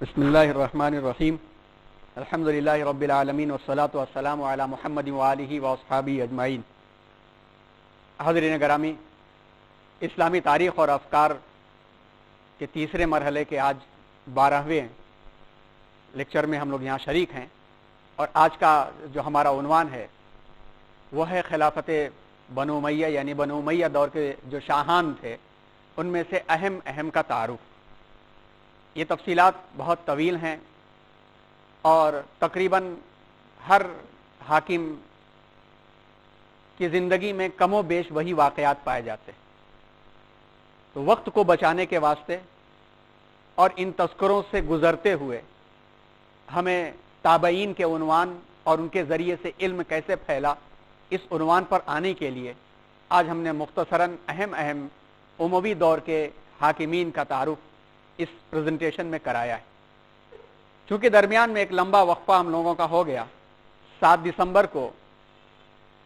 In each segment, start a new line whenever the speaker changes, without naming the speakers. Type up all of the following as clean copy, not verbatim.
بسم اللہ الرحمن الرحیم الحمدللہ رب العالمین والصلاة والسلام علی محمد وآلہ واصحابہ اجمعین۔ حاضرین گرامی، اسلامی تاریخ اور افکار کے تیسرے مرحلے کے آج 12ویں لیکچر میں ہم لوگ یہاں شریک ہیں، اور آج کا جو ہمارا عنوان ہے وہ ہے خلافت بنو امیہ، یعنی بنو امیہ دور کے جو شاہان تھے ان میں سے اہم کا تعارف۔ یہ تفصیلات بہت طویل ہیں اور تقریباً ہر حاکم کی زندگی میں کم و بیش وہی واقعات پائے جاتے ہیں، تو وقت کو بچانے کے واسطے اور ان تذکروں سے گزرتے ہوئے ہمیں تابعین کے عنوان اور ان کے ذریعے سے علم کیسے پھیلا، اس عنوان پر آنے کے لیے آج ہم نے مختصراً اہم اموی دور کے حاکمین کا تعارف اس پریزنٹیشن میں کرایا ہے۔ چونکہ درمیان میں ایک لمبا وقفہ ہم لوگوں کا ہو گیا، 7 دسمبر کو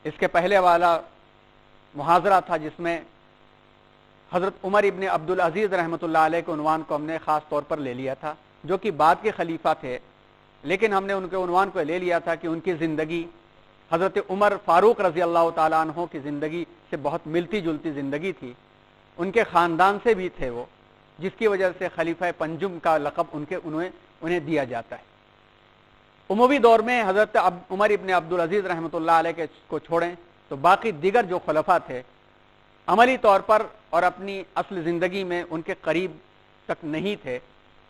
اس کے پہلے والا محاضرہ تھا جس میں حضرت عمر ابن عبدالعزیز رحمۃ اللہ علیہ کے عنوان کو ہم نے خاص طور پر لے لیا تھا، جو کہ بعد کے خلیفہ تھے، لیکن ہم نے ان کے عنوان کو لے لیا تھا کہ ان کی زندگی حضرت عمر فاروق رضی اللہ تعالیٰ عنہ کی زندگی سے بہت ملتی جلتی زندگی تھی، ان کے خاندان سے بھی تھے وہ، جس کی وجہ سے خلیفہ پنجم کا لقب انہیں دیا جاتا ہے۔ اموی دور میں حضرت عمر ابن عبدالعزیز رحمۃ اللہ علیہ کو چھوڑیں تو باقی دیگر جو خلفاء تھے عملی طور پر اور اپنی اصل زندگی میں ان کے قریب تک نہیں تھے،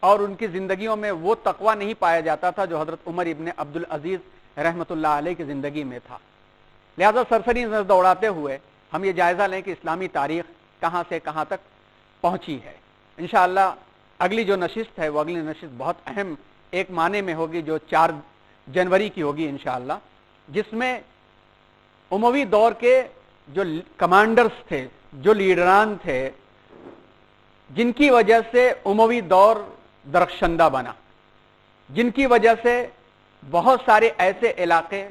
اور ان کی زندگیوں میں وہ تقویٰ نہیں پایا جاتا تھا جو حضرت عمر ابن عبدالعزیز رحمۃ اللہ علیہ کی زندگی میں تھا۔ لہذا سرسری نظر دوڑاتے ہوئے ہم یہ جائزہ لیں کہ اسلامی تاریخ کہاں سے کہاں تک پہنچی ہے۔ انشاءاللہ اگلی جو نشست ہے وہ اگلی نشست بہت اہم ایک معنی میں ہوگی، جو 4 جنوری کی ہوگی انشاءاللہ، جس میں اموی دور کے جو کمانڈرز تھے، جو لیڈران تھے، جن کی وجہ سے اموی دور درخشندہ بنا، جن کی وجہ سے بہت سارے ایسے علاقے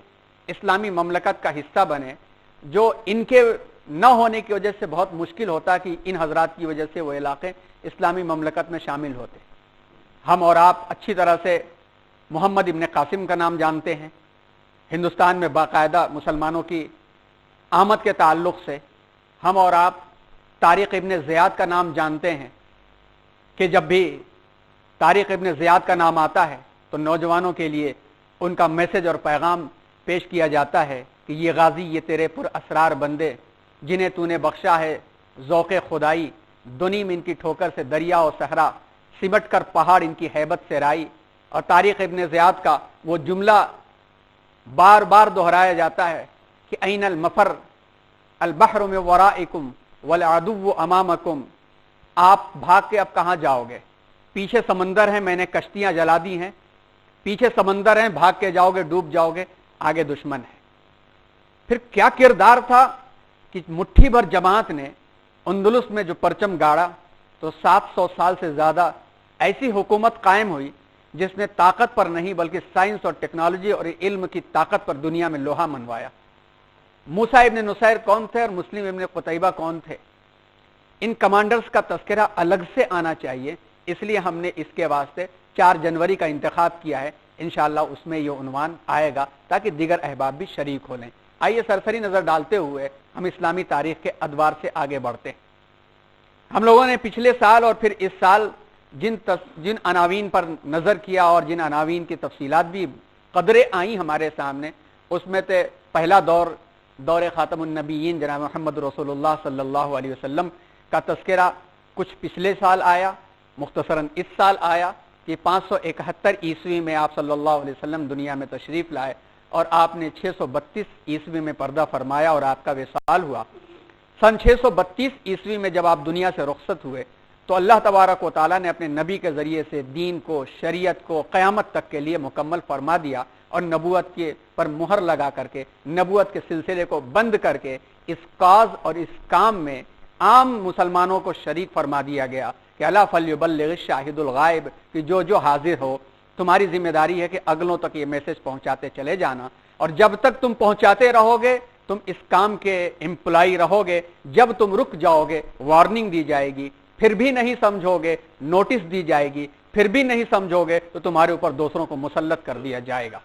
اسلامی مملکت کا حصہ بنے جو ان کے نہ ہونے کی وجہ سے بہت مشکل ہوتا کہ ان حضرات کی وجہ سے وہ علاقے اسلامی مملکت میں شامل ہوتے۔ ہم اور آپ اچھی طرح سے محمد ابن قاسم کا نام جانتے ہیں، ہندوستان میں باقاعدہ مسلمانوں کی آمد کے تعلق سے۔ ہم اور آپ طارق ابن زیاد کا نام جانتے ہیں کہ جب بھی طارق ابن زیاد کا نام آتا ہے تو نوجوانوں کے لیے ان کا میسج اور پیغام پیش کیا جاتا ہے کہ یہ غازی، یہ تیرے پر اسرار بندے جنہیں تو نے بخشا ہے ذوق خدائی، دنیم ان کی ٹھوکر سے دریا و صحرا، سمٹ کر پہاڑ ان کی ہیبت سے رائی۔ اور طارق ابن زیاد کا وہ جملہ بار بار دہرایا جاتا ہے کہ این المفر البحر من ورائکم والعدو امامکم، آپ بھاگ کے اب کہاں جاؤ گے؟ پیچھے سمندر ہے، میں نے کشتیاں جلا دی ہیں، پیچھے سمندر ہیں، بھاگ کے جاؤ گے ڈوب جاؤ گے، آگے دشمن ہے۔ پھر کیا کردار تھا کہ مٹھی بھر جماعت نے اندلس میں جو پرچم گاڑا تو 700 سال سے زیادہ ایسی حکومت قائم ہوئی جس نے طاقت پر نہیں بلکہ سائنس اور ٹیکنالوجی اور علم کی طاقت پر دنیا میں لوہا منوایا۔ موسیٰ ابن نصیر کون تھے اور مسلم ابن قتیبہ کون تھے؟ ان کمانڈرز کا تذکرہ الگ سے آنا چاہیے، اس لیے ہم نے اس کے واسطے 4 جنوری کا انتخاب کیا ہے۔ انشاءاللہ اس میں یہ عنوان آئے گا تاکہ دیگر احباب بھی شریک ہو لیں۔ آئیے سرسری نظر ڈالتے ہوئے ہم اسلامی تاریخ کے ادوار سے آگے بڑھتے ہیں۔ ہم لوگوں نے پچھلے سال اور پھر اس سال جن عناوین پر نظر کیا اور جن عناوین کی تفصیلات بھی قدرے آئیں ہمارے سامنے، اس میں سے پہلا دور خاتم النبیین جناب محمد رسول اللہ صلی اللہ علیہ وسلم کا تذکرہ کچھ پچھلے سال آیا، مختصراً اس سال آیا کہ 571 عیسوی میں آپ صلی اللہ علیہ وسلم دنیا میں تشریف لائے اور آپ نے 632 عیسوی میں پردہ فرمایا اور آپ کا وصال ہوا۔ سن 632 عیسوی میں جب آپ دنیا سے رخصت ہوئے تو اللہ تبارک و تعالیٰ نے اپنے نبی کے ذریعے سے دین کو، شریعت کو قیامت تک کے لیے مکمل فرما دیا، اور نبوت کے پر مہر لگا کر کے نبوت کے سلسلے کو بند کر کے اس کاز اور اس کام میں عام مسلمانوں کو شریک فرما دیا گیا کہ الا فلیبلغ الشاہد الغائب، کہ جو حاضر ہو تمہاری ذمہ داری ہے کہ اگلوں تک یہ میسج پہنچاتے چلے جانا، اور جب تک تم پہنچاتے رہو گے تم اس کام کے امپلائی رہو گے، جب تم رک جاؤ گے وارننگ دی جائے گی، پھر بھی نہیں سمجھوگے نوٹس دی جائے گی، پھر بھی نہیں سمجھوگے تو تمہارے اوپر دوسروں کو مسلط کر دیا جائے گا۔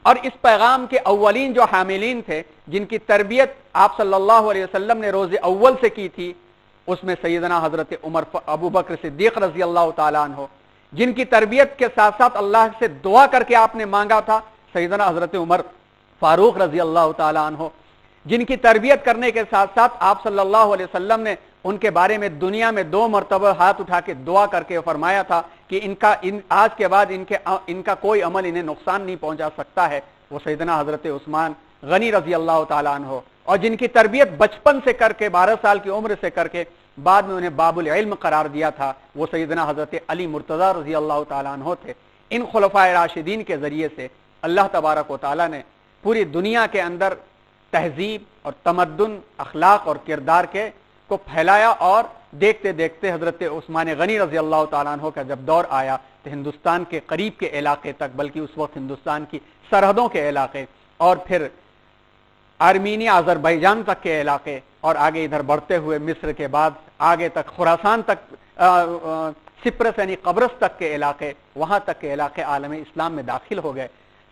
اور اس پیغام کے اولین جو حاملین تھے، جن کی تربیت آپ صلی اللہ علیہ وسلم نے روز اول سے کی تھی، اس میں سیدنا حضرت عمر ابو بکر صدیق رضی اللہ تعالیٰ عنہ، جن کی تربیت کے ساتھ ساتھ اللہ سے دعا کر کے آپ نے مانگا تھا، سیدنا حضرت عمر فاروق رضی اللہ تعالیٰ عنہ، جن کی تربیت کرنے کے ساتھ ساتھ آپ صلی اللہ علیہ وسلم نے ان کے بارے میں دنیا میں 2 مرتبہ ہاتھ اٹھا کے دعا کر کے فرمایا تھا کہ آج کے بعد ان کا کوئی عمل انہیں نقصان نہیں پہنچا سکتا ہے، وہ سیدنا حضرت عثمان غنی رضی اللہ تعالیٰ عنہ، اور جن کی تربیت بچپن سے کر کے 12 سال کی عمر سے کر کے بعد میں انہیں باب العلم قرار دیا تھا، وہ سیدنا حضرت علی مرتضی رضی اللہ تعالیٰ عنہ تھے۔ ان خلفائے راشدین کے ذریعے سے اللہ تبارک و تعالیٰ نے پوری دنیا کے اندر تہذیب اور تمدن، اخلاق اور کردار کو پھیلایا، اور دیکھتے دیکھتے حضرت عثمان غنی رضی اللہ تعالیٰ عنہ کا جب دور آیا تو ہندوستان کے قریب کے علاقے تک، بلکہ اس وقت ہندوستان کی سرحدوں کے علاقے، اور پھر آرمینیا آذربائیجان تک کے علاقے، اور آگے ادھر بڑھتے ہوئے مصر کے بعد آگے تک خراسان تک، سپرس یعنی قبرص تک کے علاقے، وہاں تک کے علاقے عالم اسلام میں داخل ہو گئے۔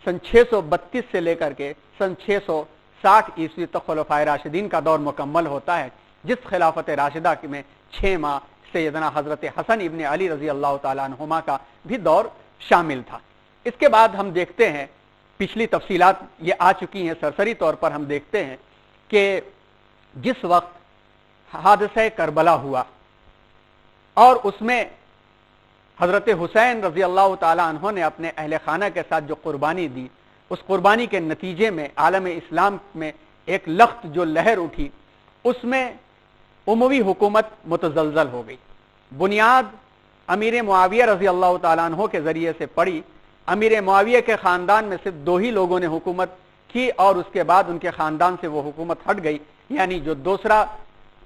سن 632 سے لے کر کے سن 660 عیسوی تک خلفائے راشدین کا دور مکمل ہوتا ہے، جس خلافت راشدہ میں 6 ماہ سیدنا حضرت حسن ابن علی رضی اللہ تعالیٰ عنہما کا بھی دور شامل تھا۔ اس کے بعد ہم دیکھتے ہیں، پچھلی تفصیلات یہ آ چکی ہیں، سرسری طور پر ہم دیکھتے ہیں کہ جس وقت حادثہ کربلا ہوا اور اس میں حضرت حسین رضی اللہ تعالیٰ عنہ نے اپنے اہل خانہ کے ساتھ جو قربانی دی، اس قربانی کے نتیجے میں عالم اسلام میں ایک لخت جو لہر اٹھی، اس میں اموی حکومت متزلزل ہو گئی۔ بنیاد امیر معاویہ رضی اللہ تعالیٰ عنہ کے ذریعے سے پڑی۔ امیر معاویہ کے خاندان میں صرف 2 ہی لوگوں نے حکومت کی، اور اس کے بعد ان کے خاندان سے وہ حکومت ہٹ گئی، یعنی جو دوسرا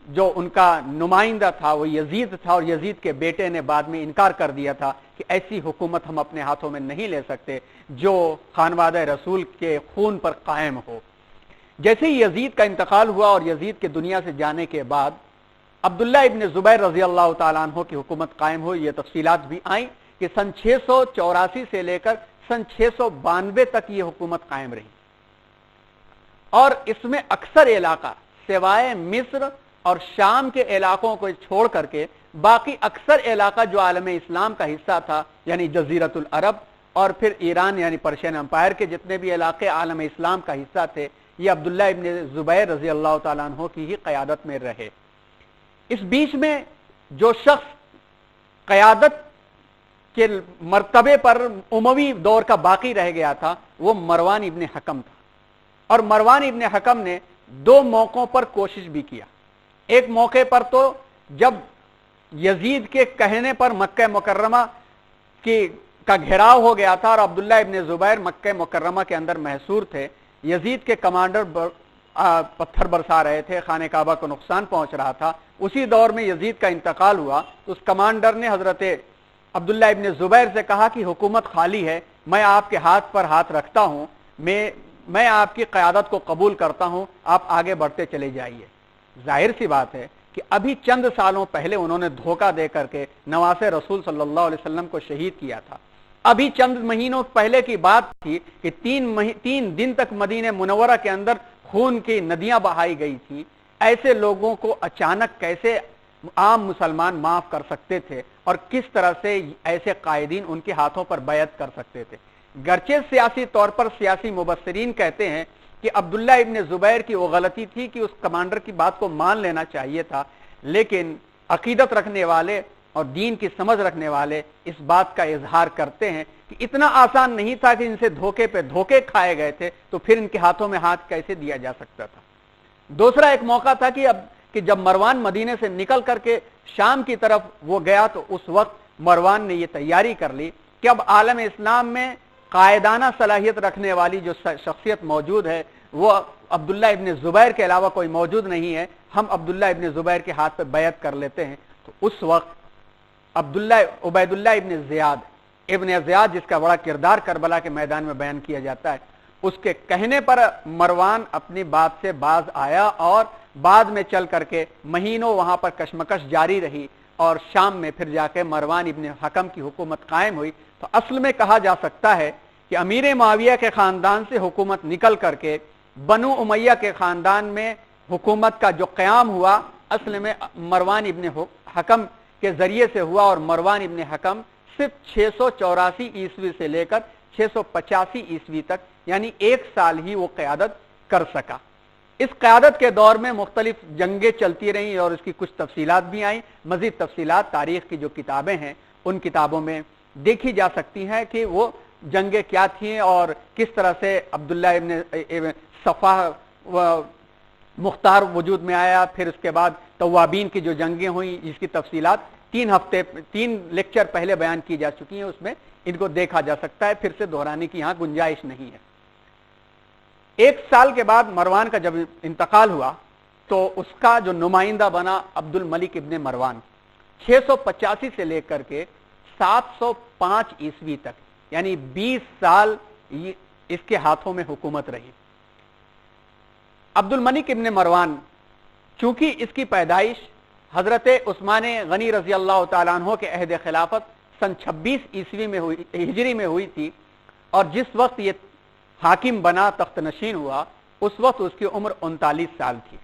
جو ان کا نمائندہ تھا وہ یزید تھا، اور یزید کے بیٹے نے بعد میں انکار کر دیا تھا کہ ایسی حکومت ہم اپنے ہاتھوں میں نہیں لے سکتے جو خانوادہ رسول کے خون پر قائم ہو۔ جیسے ہی یزید کا انتقال ہوا اور یزید کے دنیا سے جانے کے بعد عبداللہ ابن زبیر رضی اللہ تعالیٰ عنہ کی حکومت قائم ہوئی۔ یہ تفصیلات بھی آئیں کہ سن 684 سے لے کر سن 692 تک یہ حکومت قائم رہی، اور اس میں اکثر علاقہ سوائے مصر اور شام کے علاقوں کو چھوڑ کر کے باقی اکثر علاقہ جو عالم اسلام کا حصہ تھا، یعنی جزیرۃ العرب اور پھر ایران یعنی پرشین امپائر کے جتنے بھی علاقے عالم اسلام کا حصہ تھے، یہ عبداللہ ابن زبیر رضی اللہ تعالیٰ عنہ کی ہی قیادت میں رہے۔ اس بیچ میں جو شخص قیادت کے مرتبے پر اموی دور کا باقی رہ گیا تھا وہ مروان ابن حکم تھا، اور مروان ابن حکم نے 2 موقعوں پر کوشش بھی کیا۔ ایک موقع پر تو جب یزید کے کہنے پر مکہ مکرمہ کا گھیراؤ ہو گیا تھا اور عبداللہ ابن زبیر مکہ مکرمہ کے اندر محصور تھے، یزید کے کمانڈر پتھر برسا رہے تھے، خانہ کعبہ کو نقصان پہنچ رہا تھا، اسی دور میں یزید کا انتقال ہوا تو اس کمانڈر نے حضرت عبداللہ ابن زبیر سے کہا کہ حکومت خالی ہے، میں آپ کے ہاتھ پر ہاتھ رکھتا ہوں، میں آپ کی قیادت کو قبول کرتا ہوں، آپ آگے بڑھتے چلے جائیے۔ ظاہر سی بات ہے کہ ابھی چند سالوں پہلے انہوں نے دھوکہ دے کر کے نواسے رسول صلی اللہ علیہ وسلم کو شہید کیا تھا۔ ابھی چند مہینوں پہلے کی بات تھی کہ 3 دن تک مدینہ منورہ کے اندر خون کی ندیاں بہائی گئی تھی۔ ایسے لوگوں کو اچانک کیسے عام مسلمان معاف کر سکتے تھے، اور کس طرح سے ایسے قائدین ان کے ہاتھوں پر بیعت کر سکتے تھے؟ گرچہ سیاسی طور پر سیاسی مبصرین کہتے ہیں کہ عبداللہ ابن زبیر کی وہ غلطی تھی کہ اس کمانڈر کی بات کو مان لینا چاہیے تھا، لیکن عقیدت رکھنے والے اور دین کی سمجھ رکھنے والے اس بات کا اظہار کرتے ہیں کہ اتنا آسان نہیں تھا کہ ان سے دھوکے پہ دھوکے کھائے گئے تھے، تو پھر ان کے ہاتھوں میں ہاتھ کیسے دیا جا سکتا تھا؟ دوسرا ایک موقع تھا کہ جب مروان مدینے سے نکل کر کے شام کی طرف وہ گیا تو اس وقت مروان نے یہ تیاری کر لی کہ اب عالم اسلام میں قائدانہ صلاحیت رکھنے والی جو شخصیت موجود ہے وہ عبداللہ ابن زبیر کے علاوہ کوئی موجود نہیں ہے، ہم عبداللہ ابن زبیر کے ہاتھ پہ بیعت کر لیتے ہیں۔ تو اس وقت عبید اللہ ابن زیاد جس کا بڑا کردار کربلا کے میدان میں بیان کیا جاتا ہے، اس کے کہنے پر مروان اپنی بات سے باز آیا، اور بعد میں چل کر کے مہینوں وہاں پر کشمکش جاری رہی، اور شام میں پھر جا کے مروان ابن حکم کی حکومت قائم ہوئی، تو اصل میں کہا جا سکتا ہے کہ امیر معاویہ کے خاندان سے حکومت نکل کر کے بنو امیہ کے خاندان میں حکومت کا جو قیام ہوا اصل میں مروان ابن حکم کے ذریعے سے ہوا، اور مروان ابن حکم صرف 684 عیسوی سے لے کر 685 عیسوی تک یعنی 1 سال ہی وہ قیادت کر سکا۔ اس قیادت کے دور میں مختلف جنگیں چلتی رہیں اور اس کی کچھ تفصیلات بھی آئیں۔ مزید تفصیلات تاریخ کی جو کتابیں ہیں ان کتابوں میں دیکھی جا سکتی ہیں کہ وہ جنگیں کیا تھیں اور کس طرح سے عبداللہ ابن صفا مختار وجود میں آیا، پھر اس کے بعد توابین کی جو جنگیں ہوئیں جس کی تفصیلات 3 لیکچر پہلے بیان کی جا چکی ہیں، اس میں ان کو دیکھا جا سکتا ہے، پھر سے دہرانے کی یہاں گنجائش نہیں ہے۔ 1 سال کے بعد مروان کا جب انتقال ہوا تو اس کا جو نمائندہ بنا عبد الملک ابن مروان، 685 سے لے کر کے 705 عیسوی تک یعنی 20 سال اس کے ہاتھوں میں حکومت رہی۔ عبد الملک ابن مروان چونکہ اس کی پیدائش حضرت عثمان غنی رضی اللہ تعالیٰ عنہ کے عہد خلافت سن 26 عیسوی میں ہوئی، ہجری میں ہوئی تھی، اور جس وقت یہ حاکم بنا، تخت نشین ہوا، اس وقت اس کی عمر 39 سال تھی۔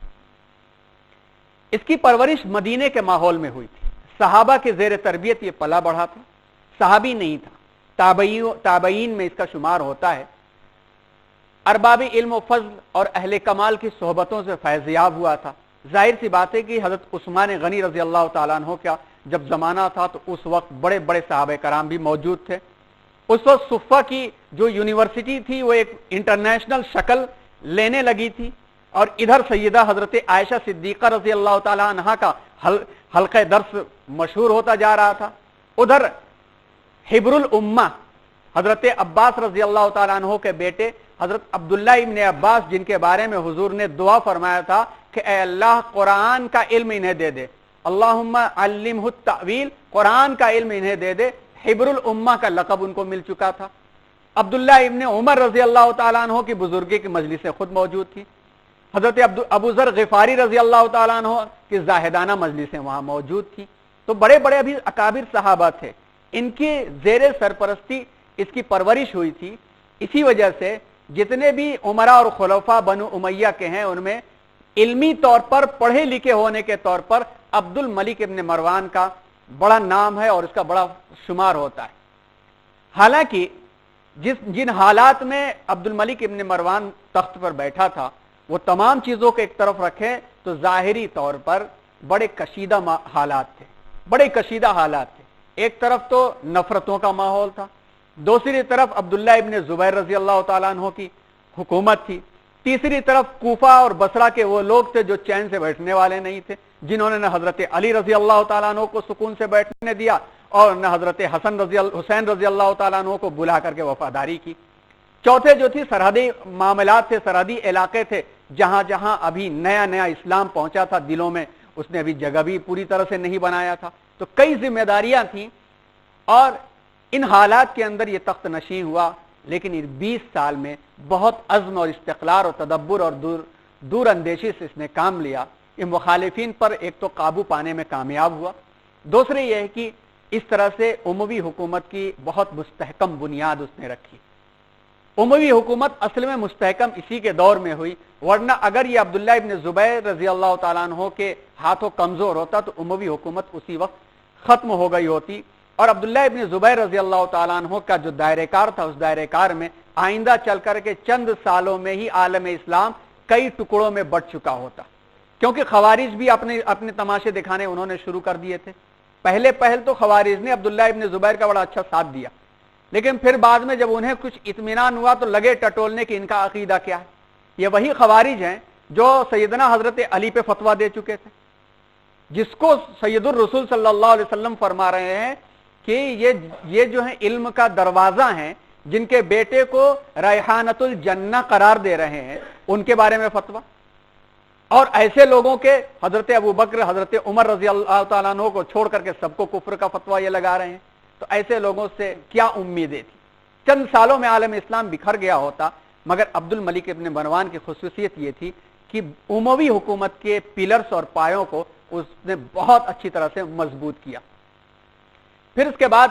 اس کی پرورش مدینے کے ماحول میں ہوئی تھی، صحابہ کے زیر تربیت یہ پلا بڑھا تھا، صحابی نہیں تھا، تابعین میں اس کا شمار ہوتا ہے۔ ارباب علم و فضل اور اہل کمال کی صحبتوں سے فیض یاب ہوا تھا۔ ظاہر سی بات ہے کہ حضرت عثمان غنی رضی اللہ تعالیٰ عنہ کا جب زمانہ تھا تو اس وقت بڑے بڑے صحابہ کرام بھی موجود تھے۔ اس وقت صفہ کی جو یونیورسٹی تھی وہ ایک انٹرنیشنل شکل لینے لگی تھی، اور ادھر سیدہ حضرت عائشہ صدیقہ رضی اللہ تعالیٰ عنہ کا حلقہ درس مشہور ہوتا جا رہا تھا، ادھر حبر الامہ حضرت عباس رضی اللہ تعالیٰ عنہ کے بیٹے حضرت عبداللہ ابن عباس، جن کے بارے میں حضور نے دعا فرمایا تھا کہ اے اللہ قرآن کا علم انہیں دے دے، اللہم علمہ التأویل، قرآن کا علم انہیں دے دے، حبر الامہ کا لقب ان کو مل چکا تھا۔ عبداللہ ابن عمر رضی اللہ تعالیٰ عنہ کی بزرگی کی مجلسیں خود موجود تھی، حضرت ابو ذر غفاری رضی اللہ تعالیٰ عنہ کی زاہدانہ مجلسیں وہاں موجود تھی۔ تو بڑے بڑے ابھی اکابر صحابہ تھے، ان کی زیر سرپرستی اس کی پرورش ہوئی تھی۔ اسی وجہ سے جتنے بھی عمراء اور خلفاء بنو امیہ کے ہیں ان میں علمی طور پر، پڑھے لکھے ہونے کے طور پر عبد الملک ابن مروان کا بڑا نام ہے اور اس کا بڑا شمار ہوتا ہے۔ حالانکہ جن حالات میں عبد الملک ابن مروان تخت پر بیٹھا تھا وہ تمام چیزوں کو ایک طرف رکھیں تو ظاہری طور پر بڑے کشیدہ حالات تھے، بڑے کشیدہ حالات تھے۔ ایک طرف تو نفرتوں کا ماحول تھا، دوسری طرف عبداللہ ابن زبیر رضی اللہ تعالیٰ عنہ کی حکومت تھی، تیسری طرف کوفہ اور بصرہ کے وہ لوگ تھے جو چین سے بیٹھنے والے نہیں تھے، جنہوں نے نہ حضرت علی رضی اللہ تعالیٰ عنہ کو سکون سے بیٹھنے دیا اور نہ حضرت حسین رضی اللہ تعالیٰ عنہ کو بلا کر کے وفاداری کی۔ چوتھے جو تھی سرحدی معاملات تھے، سرحدی علاقے تھے، جہاں جہاں ابھی نیا نیا اسلام پہنچا تھا دلوں میں، اس نے ابھی جگہ بھی پوری طرح سے نہیں بنایا تھا، تو کئی ذمہ داریاں تھیں، اور ان حالات کے اندر یہ تخت نشین ہوا۔ لیکن ان 20 سال میں بہت عزم اور استقلال اور تدبر اور دور اندیشی سے اس نے کام لیا۔ ان مخالفین پر ایک تو قابو پانے میں کامیاب ہوا، دوسرے یہ ہے کہ اس طرح سے اموی حکومت کی بہت مستحکم بنیاد اس نے رکھی۔ اموی حکومت اصل میں مستحکم اسی کے دور میں ہوئی، ورنہ اگر یہ عبداللہ ابن زبیر رضی اللہ تعالیٰ عنہ کے ہاتھوں کمزور ہوتا تو اموی حکومت اسی وقت ختم ہو گئی ہوتی، اور عبداللہ ابن زبیر رضی اللہ تعالیٰ عنہ کا جو دائرہ کار تھا اس دائرہ کار میں آئندہ چل کر کے چند سالوں میں ہی عالم اسلام کئی ٹکڑوں میں بٹ چکا ہوتا، کیونکہ خوارج بھی اپنے تماشے دکھانے انہوں نے شروع کر دیے تھے۔ پہل تو خوارج نے عبداللہ ابن زبیر کا بڑا اچھا ساتھ دیا، لیکن پھر بعد میں جب انہیں کچھ اطمینان ہوا تو لگے ٹٹولنے کہ ان کا عقیدہ کیا ہے۔ یہ وہی خوارج ہیں جو سیدنا حضرت علی پہ فتویٰ دے چکے تھے، جس کو سید الرسول صلی اللہ علیہ وسلم فرما رہے ہیں کہ یہ جو ہیں علم کا دروازہ ہیں، جن کے بیٹے کو ریحانۃ الجنہ قرار دے رہے ہیں، ان کے بارے میں فتویٰ، اور ایسے لوگوں کے حضرت ابو بکر حضرت عمر رضی اللہ تعالیٰ عنہ کو چھوڑ کر کے سب کو کفر کا فتویٰ یہ لگا رہے ہیں، تو ایسے لوگوں سے کیا امیدیں تھی۔ چند سالوں میں عالم اسلام بکھر گیا ہوتا، مگر عبد الملک ابن مروان کی خصوصیت یہ تھی کہ اموی حکومت کے پلرز اور پایوں کو اس نے بہت اچھی طرح سے مضبوط کیا۔ پھر اس کے بعد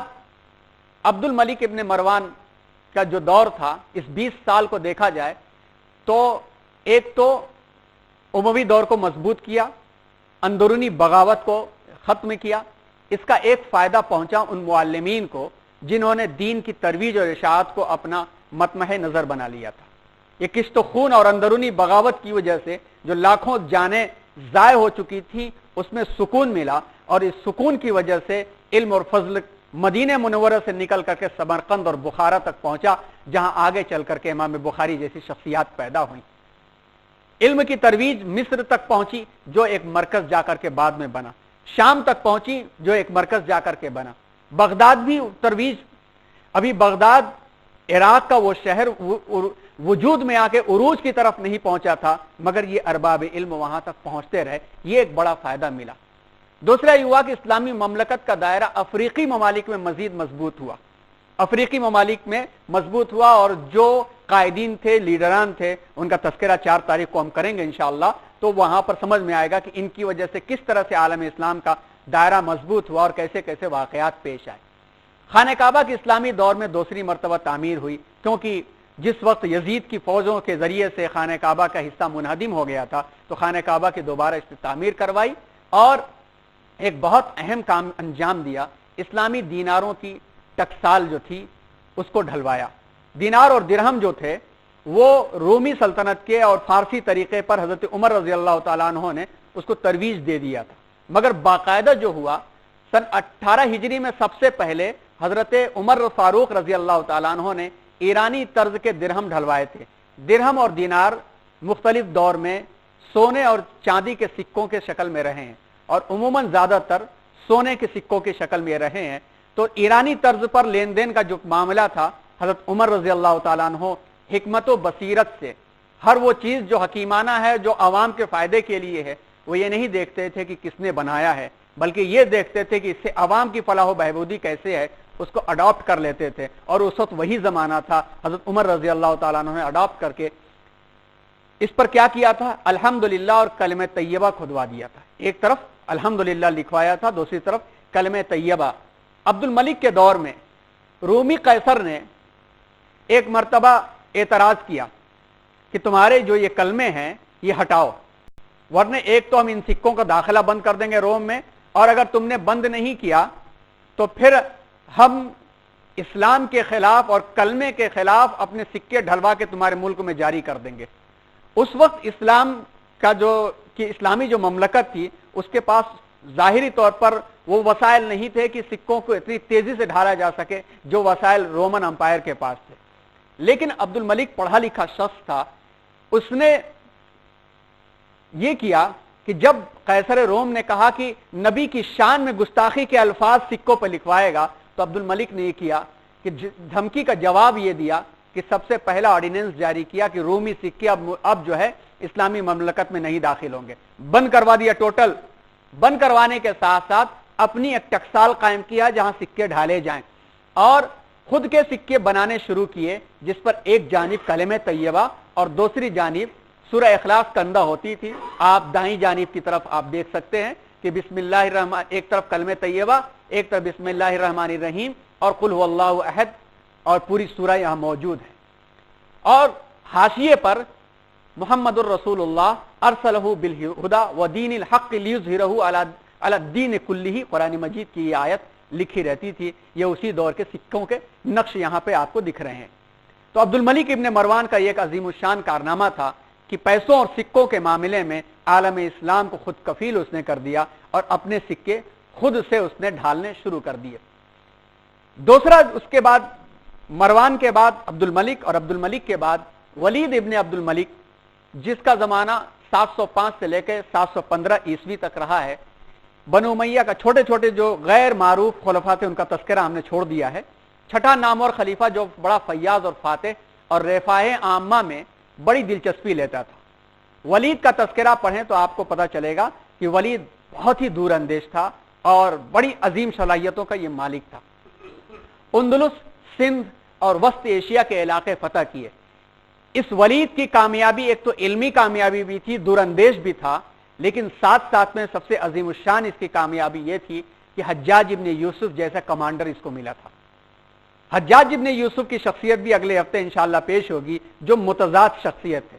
عبد الملک ابن مروان کا جو دور تھا، اس 20 سال کو دیکھا جائے تو ایک تو اموی دور کو مضبوط کیا، اندرونی بغاوت کو ختم کیا۔ اس کا ایک فائدہ پہنچا ان معلمین کو جنہوں نے دین کی ترویج اور اشاعت کو اپنا مطمح نظر بنا لیا تھا۔ یہ کشت و خون اور اندرونی بغاوت کی وجہ سے جو لاکھوں جانیں ضائع ہو چکی تھی، اس میں سکون ملا، اور اس سکون کی وجہ سے علم اور فضل مدینہ منورہ سے نکل کر کے سمرقند اور بخارا تک پہنچا، جہاں آگے چل کر کے امام بخاری جیسی شخصیات پیدا ہوئیں۔ علم کی ترویج مصر تک پہنچی، جو ایک مرکز جا کر کے بعد میں بنا، شام تک پہنچی، جو ایک مرکز جا کر کے بنا، بغداد بھی ترویج۔ ابھی بغداد عراق کا وہ شہر وجود میں آ کے عروج کی طرف نہیں پہنچا تھا، مگر یہ ارباب علم وہاں تک پہنچتے رہے، یہ ایک بڑا فائدہ ملا۔ دوسرا یہ ہوا کہ اسلامی مملکت کا دائرہ افریقی ممالک میں مزید مضبوط ہوا، افریقی ممالک میں مضبوط ہوا، اور جو قائدین تھے، لیڈران تھے، ان کا تذکرہ 4 تاریخ کو ہم کریں گے انشاءاللہ، تو وہاں پر سمجھ میں آئے گا کہ ان کی وجہ سے کس طرح سے عالم اسلام کا دائرہ مضبوط ہوا اور کیسے کیسے واقعات پیش آئے۔ خانہ کعبہ کی اسلامی دور میں دوسری مرتبہ تعمیر ہوئی، کیونکہ جس وقت یزید کی فوجوں کے ذریعے سے خانہ کعبہ کا حصہ منہدم ہو گیا تھا، تو خانہ کعبہ کی دوبارہ اس کی تعمیر کروائی، اور ایک بہت اہم کام انجام دیا، اسلامی دیناروں کی ٹکسال جو تھی اس کو ڈھلوایا۔ دینار اور درہم جو تھے وہ رومی سلطنت کے اور فارسی طریقے پر حضرت عمر رضی اللہ تعالیٰ عنہ نے اس کو ترویج دے دیا تھا، مگر باقاعدہ جو ہوا سن 18 ہجری میں سب سے پہلے حضرت عمر فاروق رضی اللہ تعالیٰ عنہ نے ایرانی طرز کے درہم ڈھلوائے تھے۔ درہم اور دینار مختلف دور میں سونے اور چاندی کے سکوں کے شکل میں رہے ہیں، اور عموماً زیادہ تر سونے کے سکوں کی شکل میں رہے ہیں، تو ایرانی طرز پر لین دین کا جو معاملہ تھا، حضرت عمر رضی اللہ تعالیٰ عنہ حکمت و بصیرت سے ہر وہ چیز جو حکیمانہ ہے، جو عوام کے فائدے کے لیے ہے، وہ یہ نہیں دیکھتے تھے کہ کس نے بنایا ہے، بلکہ یہ دیکھتے تھے کہ اس سے عوام کی فلاح و بہبودی کیسے ہے، اس کو اڈاپٹ کر لیتے تھے۔ اور اس وقت وہی زمانہ تھا، حضرت عمر رضی اللہ تعالیٰ عنہ نے اڈاپٹ کر کے اس پر کیا کیا تھا، الحمدللہ اور کلمہ طیبہ کھدوا دیا تھا۔ ایک طرف الحمدللہ لکھوایا تھا، دوسری طرف کلمہ طیبہ۔ عبد الملک کے دور میں رومی قیصر نے ایک مرتبہ اعتراض کیا کہ تمہارے جو یہ کلمے ہیں یہ ہٹاؤ، ورنہ ایک تو ہم ان سکوں کا داخلہ بند کر دیں گے روم میں، اور اگر تم نے بند نہیں کیا تو پھر ہم اسلام کے خلاف اور کلمے کے خلاف اپنے سکے ڈھلوا کے تمہارے ملک میں جاری کر دیں گے۔ اس وقت اسلام کا اسلامی جو مملکت تھی، اس کے پاس ظاہری طور پر وہ وسائل نہیں تھے کہ سکوں کو اتنی تیزی سے ڈھالا جا سکے جو وسائل رومن امپائر کے پاس تھے۔ لیکن عبد الملک پڑھا لکھا شخص تھا، اس نے یہ کیا کہ جب قیصر روم نے کہا کہ نبی کی شان میں گستاخی کے الفاظ سکوں پر لکھوائے گا، تو عبد الملک نے یہ کیا کہ دھمکی کا جواب یہ دیا کہ سب سے پہلا آرڈیننس جاری کیا کہ رومی سکے اب جو ہے اسلامی مملکت میں نہیں داخل ہوں گے، بند کروا دیا ٹوٹل۔ بند کروانے کے ساتھ ساتھ اپنی ایک ٹکسال قائم کیا جہاں سکے ڈھالے جائیں، اور خود کے سکے بنانے شروع کیے، جس پر ایک جانب کلمہ طیبہ اور دوسری جانب سورہ اخلاص کندہ ہوتی تھی۔ آپ دائیں جانب کی طرف آپ دیکھ سکتے ہیں کہ بسم اللہ الرحمن، ایک طرف کلمہ طیبہ، ایک طرف بسم اللہ الرحمن الرحیم اور قل هو اللہ احد، اور پوری سورہ یہاں موجود ہے۔ اور حاشیے پر محمد الرسول اللہ ارسلہ بالہدی ودین الحق لیظہرہ علی الدین کلہ، قرآن مجید کی یہ آیت لکھی رہتی تھی۔ یہ اسی دور کے سکوں کے نقش یہاں پہ آپ کو دکھ رہے ہیں۔ تو عبد الملک ابن مروان کا یہ ایک عظیم الشان کارنامہ تھا کہ پیسوں اور سکوں کے معاملے میں عالم اسلام کو خود کفیل اس نے کر دیا، اور اپنے سکے خود سے اس نے ڈھالنے شروع کر دیے۔ دوسرا، اس کے بعد مروان کے بعد عبد الملک، اور عبد الملک کے بعد ولید ابن عبد الملک، جس کا زمانہ 705 سے لے کے 715 عیسوی تک رہا ہے۔ بنو امیہ کا چھوٹے چھوٹے جو غیر معروف خلفاء تھے ان کا تذکرہ ہم نے چھوڑ دیا ہے۔ چھٹا نامور خلیفہ جو بڑا فیاض اور فاتح اور رفاہ عامہ میں بڑی دلچسپی لیتا تھا۔ ولید کا تذکرہ پڑھیں تو آپ کو پتہ چلے گا کہ ولید بہت ہی دور اندیش تھا اور بڑی عظیم صلاحیتوں کا یہ مالک تھا۔ اندلس، سندھ اور وسط ایشیا کے علاقے فتح کیے۔ اس ولید کی کامیابی ایک تو علمی کامیابی بھی تھی، دور اندیش بھی تھا، لیکن ساتھ ساتھ میں سب سے عظیم الشان اس کی کامیابی یہ تھی کہ حجاج ابن یوسف جیسا کمانڈر اس کو ملا تھا۔ حجاج ابن یوسف کی شخصیت بھی اگلے ہفتے انشاءاللہ پیش ہوگی، جو متضاد شخصیت ہے۔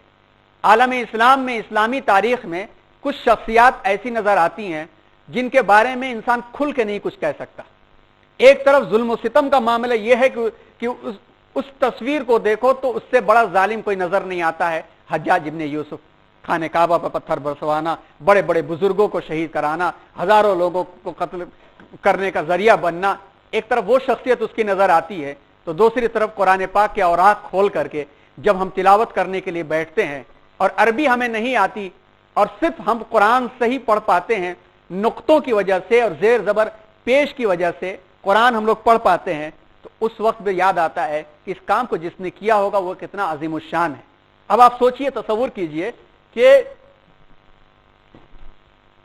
عالم اسلام میں، اسلامی تاریخ میں کچھ شخصیات ایسی نظر آتی ہیں جن کے بارے میں انسان کھل کے نہیں کچھ کہہ سکتا۔ ایک طرف ظلم و ستم کا معاملہ یہ ہے کہ اس تصویر کو دیکھو تو اس سے بڑا ظالم کوئی نظر نہیں آتا ہے حجاج ابن یوسف۔ خانہ کعبہ پر پتھر برسوانا، بڑے بڑے بزرگوں کو شہید کرانا، ہزاروں لوگوں کو قتل کرنے کا ذریعہ بننا، ایک طرف وہ شخصیت اس کی نظر آتی ہے، تو دوسری طرف قرآن پاک کے اوراق کھول کر کے جب ہم تلاوت کرنے کے لیے بیٹھتے ہیں اور عربی ہمیں نہیں آتی اور صرف ہم قرآن صحیح پڑھ پاتے ہیں، نقطوں کی وجہ سے اور زیر زبر پیش کی وجہ سے قرآن ہم لوگ پڑھ پاتے ہیں، تو اس وقت بھی یاد آتا ہے کہ اس کام کو جس نے کیا ہوگا وہ کتنا عظیم الشان ہے۔ اب آپ سوچئے، تصور کیجئے کہ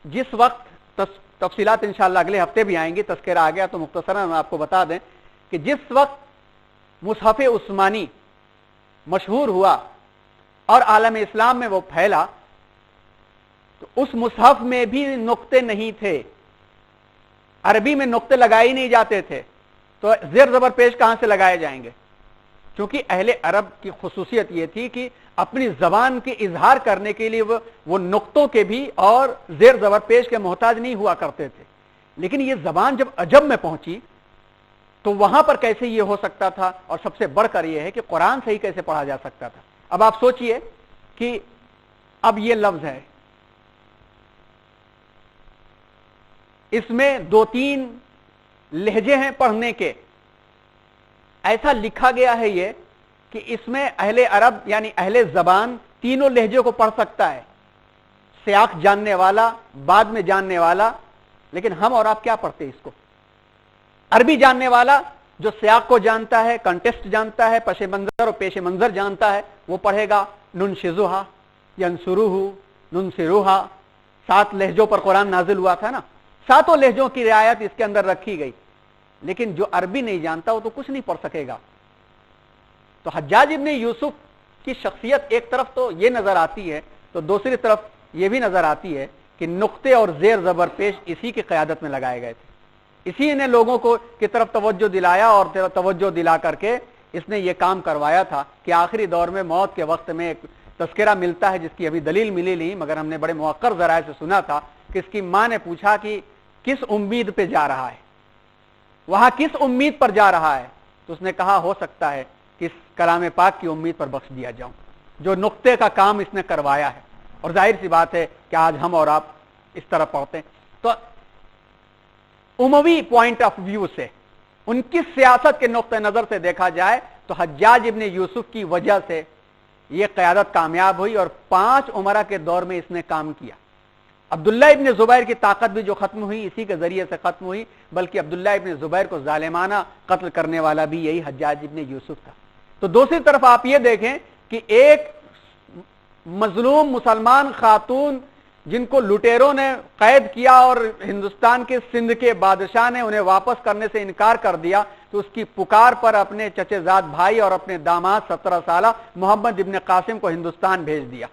جس وقت تفصیلات انشاءاللہ اگلے ہفتے بھی آئیں گی، تذکرہ آ گیا تو مختصراً آپ کو بتا دیں کہ جس وقت مصحف عثمانی مشہور ہوا اور عالم اسلام میں وہ پھیلا، تو اس مصحف میں بھی نقطے نہیں تھے، عربی میں نقطے لگائے نہیں جاتے تھے، تو زیر زبر پیش کہاں سے لگائے جائیں گے؟ کیونکہ اہل عرب کی خصوصیت یہ تھی کہ اپنی زبان کے اظہار کرنے کے لیے وہ نقطوں کے بھی اور زیر زبر پیش کے محتاج نہیں ہوا کرتے تھے۔ لیکن یہ زبان جب عجم میں پہنچی تو وہاں پر کیسے یہ ہو سکتا تھا، اور سب سے بڑھ کر یہ ہے کہ قرآن صحیح کیسے پڑھا جا سکتا تھا۔ اب آپ سوچئے کہ اب یہ لفظ ہے، اس میں 2-3 لہجے ہیں پڑھنے کے، ایسا لکھا گیا ہے یہ کہ اس میں اہل عرب یعنی اہل زبان تینوں لہجے کو پڑھ سکتا ہے، سیاق جاننے والا، بعد میں جاننے والا۔ لیکن ہم اور آپ کیا پڑھتے اس کو؟ عربی جاننے والا جو سیاق کو جانتا ہے، کنٹیکسٹ جانتا ہے، پس منظر اور پیش منظر جانتا ہے، وہ پڑھے گا ننشزوہا، ینصروہ، ننصروہا۔ 7 لہجوں پر قرآن نازل ہوا تھا نا، 7 لہجوں کی رعایت اس کے اندر رکھی گئی، لیکن جو عربی نہیں جانتا وہ تو کچھ نہیں پڑھ سکے گا۔ تو حجاج ابن یوسف کی شخصیت ایک طرف تو یہ نظر آتی ہے، تو دوسری طرف یہ بھی نظر آتی ہے کہ نقطے اور زیر زبر پیش اسی کی قیادت میں لگائے گئے تھے، اسی نے لوگوں کو کی طرف توجہ دلایا اور توجہ دلا کر کے اس نے یہ کام کروایا تھا کہ آخری دور میں موت کے وقت میں ایک تذکرہ ملتا ہے جس کی ابھی دلیل ملی نہیں، مگر ہم نے بڑے موقر ذرائع سے سنا تھا کہ اس کی ماں نے پوچھا کہ کس امید پہ جا رہا ہے، وہاں کس امید پر جا رہا ہے؟ تو اس نے کہا ہو سکتا ہے کہ اس کلام پاک کی امید پر بخش دیا جاؤں، جو نقطے کا کام اس نے کروایا ہے۔ اور ظاہر سی بات ہے کہ آج ہم اور آپ اس طرح پڑھتے ہیں، تو عموی پوائنٹ آف ویو سے، ان کی سیاست کے نقطہ نظر سے دیکھا جائے تو حجاج ابن یوسف کی وجہ سے یہ قیادت کامیاب ہوئی، اور 5 عمرہ کے دور میں اس نے کام کیا۔ عبداللہ ابن زبیر کی طاقت بھی جو ختم ہوئی اسی کے ذریعے سے ختم ہوئی، بلکہ عبداللہ ابن زبیر کو ظالمانہ قتل کرنے والا بھی یہی حجاج ابن یوسف تھا۔ تو دوسری طرف آپ یہ دیکھیں کہ ایک مظلوم مسلمان خاتون جن کو لٹیروں نے قید کیا اور ہندوستان کے سندھ کے بادشاہ نے انہیں واپس کرنے سے انکار کر دیا، تو اس کی پکار پر اپنے چچے زاد بھائی اور اپنے داماد 17 سالہ محمد ابن قاسم کو ہندوستان بھیج دیا،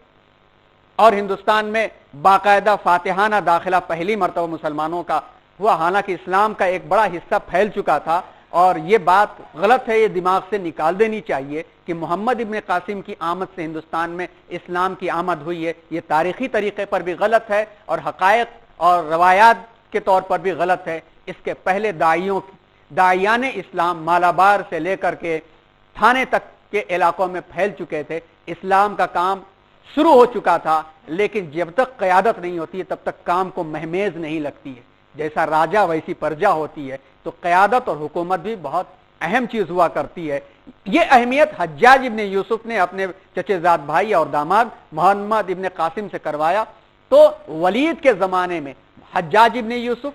اور ہندوستان میں باقاعدہ فاتحانہ داخلہ پہلی مرتبہ مسلمانوں کا ہوا، حالانکہ اسلام کا ایک بڑا حصہ پھیل چکا تھا۔ اور یہ بات غلط ہے، یہ دماغ سے نکال دینی چاہیے کہ محمد ابن قاسم کی آمد سے ہندوستان میں اسلام کی آمد ہوئی ہے، یہ تاریخی طریقے پر بھی غلط ہے اور حقائق اور روایات کے طور پر بھی غلط ہے۔ اس کے پہلے داعیان اسلام مالابار سے لے کر کے تھانے تک کے علاقوں میں پھیل چکے تھے، اسلام کا کام شروع ہو چکا تھا، لیکن جب تک قیادت نہیں ہوتی ہے تب تک کام کو مہمیز نہیں لگتی ہے، جیسا راجا ویسی پرجا ہوتی ہے، تو قیادت اور حکومت بھی بہت اہم چیز ہوا کرتی ہے۔ یہ اہمیت حجاج ابن یوسف نے اپنے چچے زاد بھائی اور داماد محمد ابن قاسم سے کروایا۔ تو ولید کے زمانے میں حجاج ابن یوسف،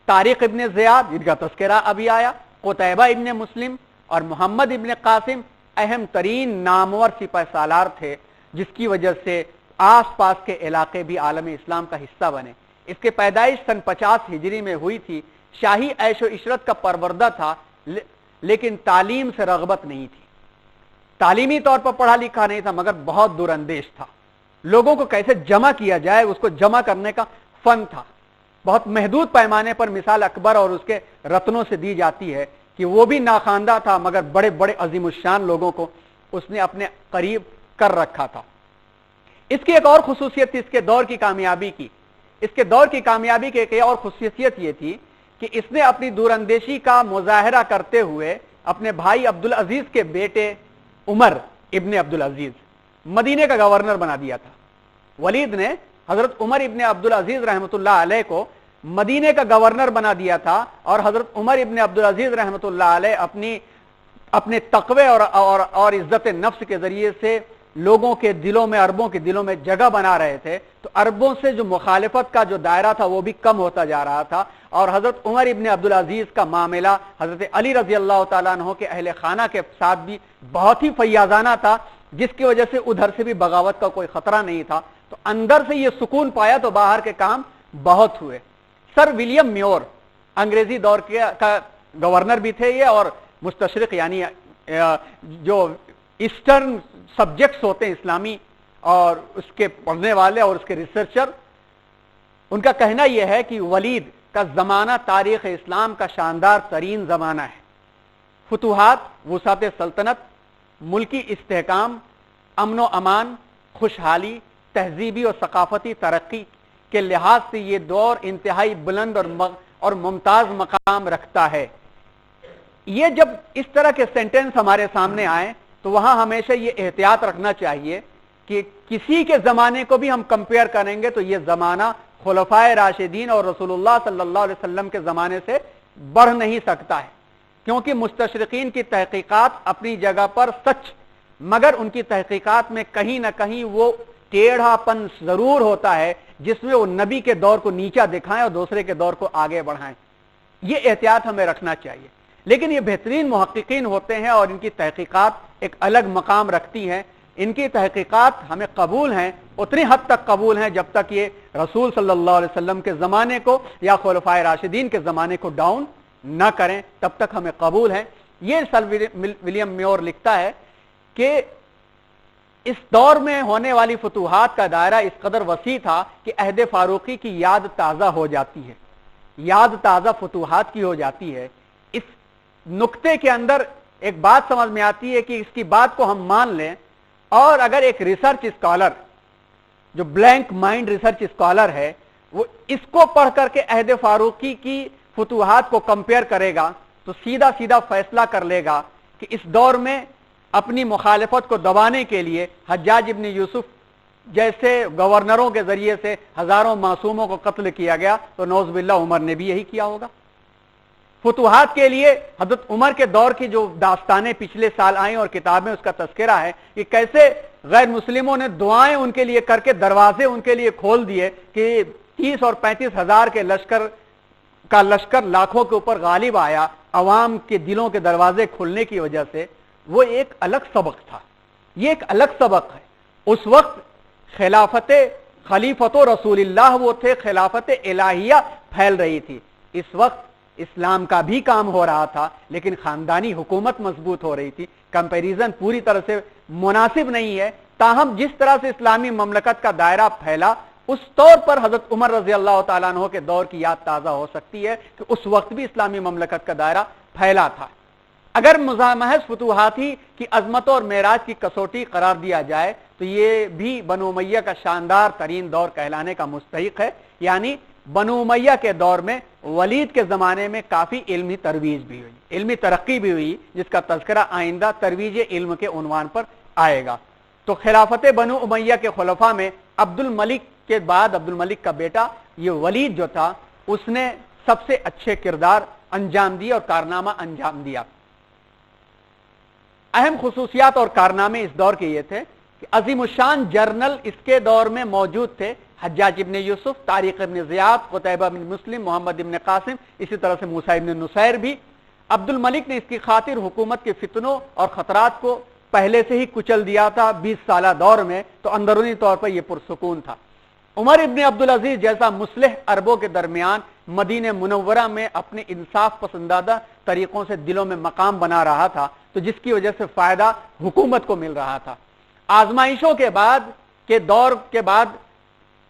طارق ابن زیاد جن کا تذکرہ ابھی آیا، قتیبہ ابن مسلم اور محمد ابن قاسم اہم ترین نامور سپہ سالار تھے، جس کی وجہ سے آس پاس کے علاقے بھی عالم اسلام کا حصہ بنے۔ اس کے پیدائش سن 50 ہجری میں ہوئی تھی، شاہی عیش و عشرت کا پروردہ تھا، لیکن تعلیم سے رغبت نہیں تھی، تعلیمی طور پر پڑھا لکھا نہیں تھا، مگر بہت دور اندیش تھا۔ لوگوں کو کیسے جمع کیا جائے اس کو جمع کرنے کا فن تھا. بہت محدود پیمانے پر مثال اکبر اور اس کے رتنوں سے دی جاتی ہے کہ وہ بھی ناخواندہ تھا مگر بڑے بڑے عظیم الشان لوگوں کو اس نے اپنے قریب کر رکھا تھا. اس کی ایک اور خصوصیت تھی اس کے دور کی کامیابی کی. اس کے دور کی کامیابی کی ایک اور خصوصیت یہ تھی کہ اس نے اپنی دور اندیشی کا مظاہرہ کرتے ہوئے اپنے بھائی عبدالعزیز کے بیٹے عمر ابن عبدالعزیز مدینے کا گورنر بنا دیا تھا. ولید نے حضرت عمر ابن عبدالعزیز رحمۃ اللہ علیہ کو مدینے کا گورنر بنا دیا تھا اور حضرت عمر ابن عبدالعزیز رحمۃ اللہ علیہ اپنے تقوی اور عزت نفس کے ذریعے سے لوگوں کے دلوں میں عربوں کے دلوں میں جگہ بنا رہے تھے. تو عربوں سے جو مخالفت کا جو دائرہ تھا وہ بھی کم ہوتا جا رہا تھا اور حضرت عمر ابن عبدالعزیز کا معاملہ حضرت علی رضی اللہ تعالیٰ عنہ کے اہل خانہ کے ساتھ بھی بہت ہی فیاضانہ تھا جس کی وجہ سے ادھر سے بھی بغاوت کا کوئی خطرہ نہیں تھا. تو اندر سے یہ سکون پایا تو باہر کے کام بہت ہوئے. سر ولیم میور انگریزی دور کا گورنر بھی تھے یہ اور مستشرق یعنی جو ایسٹرن سبجیکٹس ہوتے ہیں اسلامی اور اس کے پڑھنے والے اور اس کے ریسرچر, ان کا کہنا یہ ہے کہ ولید کا زمانہ تاریخ اسلام کا شاندار ترین زمانہ ہے. فتوحات, وسعت سلطنت, ملکی استحکام, امن و امان, خوشحالی, تہذیبی اور ثقافتی ترقی کے لحاظ سے یہ دور انتہائی بلند اور ممتاز مقام رکھتا ہے. یہ جب اس طرح کے سینٹنس ہمارے سامنے آئے تو وہاں ہمیشہ یہ احتیاط رکھنا چاہیے کہ کسی کے زمانے کو بھی ہم کمپیئر کریں گے تو یہ زمانہ خلفائے راشدین اور رسول اللہ صلی اللہ علیہ وسلم کے زمانے سے بڑھ نہیں سکتا ہے, کیونکہ مستشرقین کی تحقیقات اپنی جگہ پر سچ مگر ان کی تحقیقات میں کہیں نہ کہیں وہ ٹیڑھا پن ضرور ہوتا ہے جس میں وہ نبی کے دور کو نیچا دکھائیں اور دوسرے کے دور کو آگے بڑھائیں. یہ احتیاط ہمیں رکھنا چاہیے. لیکن یہ بہترین محققین ہوتے ہیں اور ان کی تحقیقات ایک الگ مقام رکھتی ہیں. ان کی تحقیقات ہمیں قبول ہیں, اتنی حد تک قبول ہیں جب تک یہ رسول صلی اللہ علیہ وسلم کے زمانے کو یا خلفائے راشدین کے زمانے کو ڈاؤن نہ کریں, تب تک ہمیں قبول ہیں. یہ سر ولیم میور لکھتا ہے کہ اس دور میں ہونے والی فتوحات کا دائرہ اس قدر وسیع تھا کہ عہد فاروقی کی یاد تازہ ہو جاتی ہے, یاد تازہ فتوحات کی ہو جاتی ہے. اس نقطے کے اندر ایک بات سمجھ میں آتی ہے کہ اس کی بات کو ہم مان لیں اور اگر ایک ریسرچ اسکالر جو بلینک مائنڈ ریسرچ اسکالر ہے وہ اس کو پڑھ کر کے عہد فاروقی کی فتوحات کو کمپیئر کرے گا تو سیدھا سیدھا فیصلہ کر لے گا کہ اس دور میں اپنی مخالفت کو دبانے کے لیے حجاج ابن یوسف جیسے گورنروں کے ذریعے سے ہزاروں معصوموں کو قتل کیا گیا تو نعوذ باللہ عمر نے بھی یہی کیا ہوگا. فتوحات کے لیے حضرت عمر کے دور کی جو داستانیں پچھلے سال آئیں اور کتابیں اس کا تذکرہ ہے کہ کیسے غیر مسلموں نے دعائیں ان کے لیے کر کے دروازے ان کے لیے کھول دیے کہ 30 اور 35 ہزار کے لشکر لاکھوں کے اوپر غالب آیا عوام کے دلوں کے دروازے کھلنے کی وجہ سے. وہ ایک الگ سبق تھا, یہ ایک الگ سبق ہے. اس وقت خلیفت رسول اللہ وہ تھے, خلافت الہیہ پھیل رہی تھی. اس وقت اسلام کا بھی کام ہو رہا تھا لیکن خاندانی حکومت مضبوط ہو رہی تھی. کمپیریزن پوری طرح سے مناسب نہیں ہے, تاہم جس طرح سے اسلامی مملکت کا دائرہ پھیلا اس طور پر حضرت عمر رضی اللہ تعالیٰ عنہ کے دور کی یاد تازہ ہو سکتی ہے کہ اس وقت بھی اسلامی مملکت کا دائرہ پھیلا تھا. اگر محض فتوحاتی کی عظمت اور معراج کی کسوٹی قرار دیا جائے تو یہ بھی بنو امیہ کا شاندار ترین دور کہلانے کا مستحق ہے. یعنی بنو امیہ کے دور میں ولید کے زمانے میں کافی علمی ترویج بھی ہوئی, علمی ترقی بھی ہوئی, جس کا تذکرہ آئندہ ترویج علم کے عنوان پر آئے گا. تو خلافت بنو امیہ کے خلفاء میں عبد الملک کے بعد عبد الملک کا بیٹا یہ ولید جو تھا اس نے سب سے اچھے کردار انجام دیے اور کارنامہ انجام دیا. اہم خصوصیات اور کارنامے اس دور کے یہ تھے کہ عظیم الشان جرنل اس کے دور میں موجود تھے, حجاج ابن یوسف, طارق ابن زیاد, قتیبہ بن مسلم, محمد ابن قاسم, اسی طرح سے موسیٰ ابن نصیر بھی. عبد الملک نے اس کی خاطر حکومت کے فتنوں اور خطرات کو پہلے سے ہی کچل دیا تھا 20 سالہ دور میں, تو اندرونی طور پر یہ پرسکون تھا. عمر ابن عبدالعزیز جیسا مصلح عربوں کے درمیان مدینہ منورہ میں اپنے انصاف پسندادہ طریقوں سے دلوں میں مقام بنا رہا تھا, تو جس کی وجہ سے فائدہ حکومت کو مل رہا تھا. آزمائشوں کے بعد کے دور کے بعد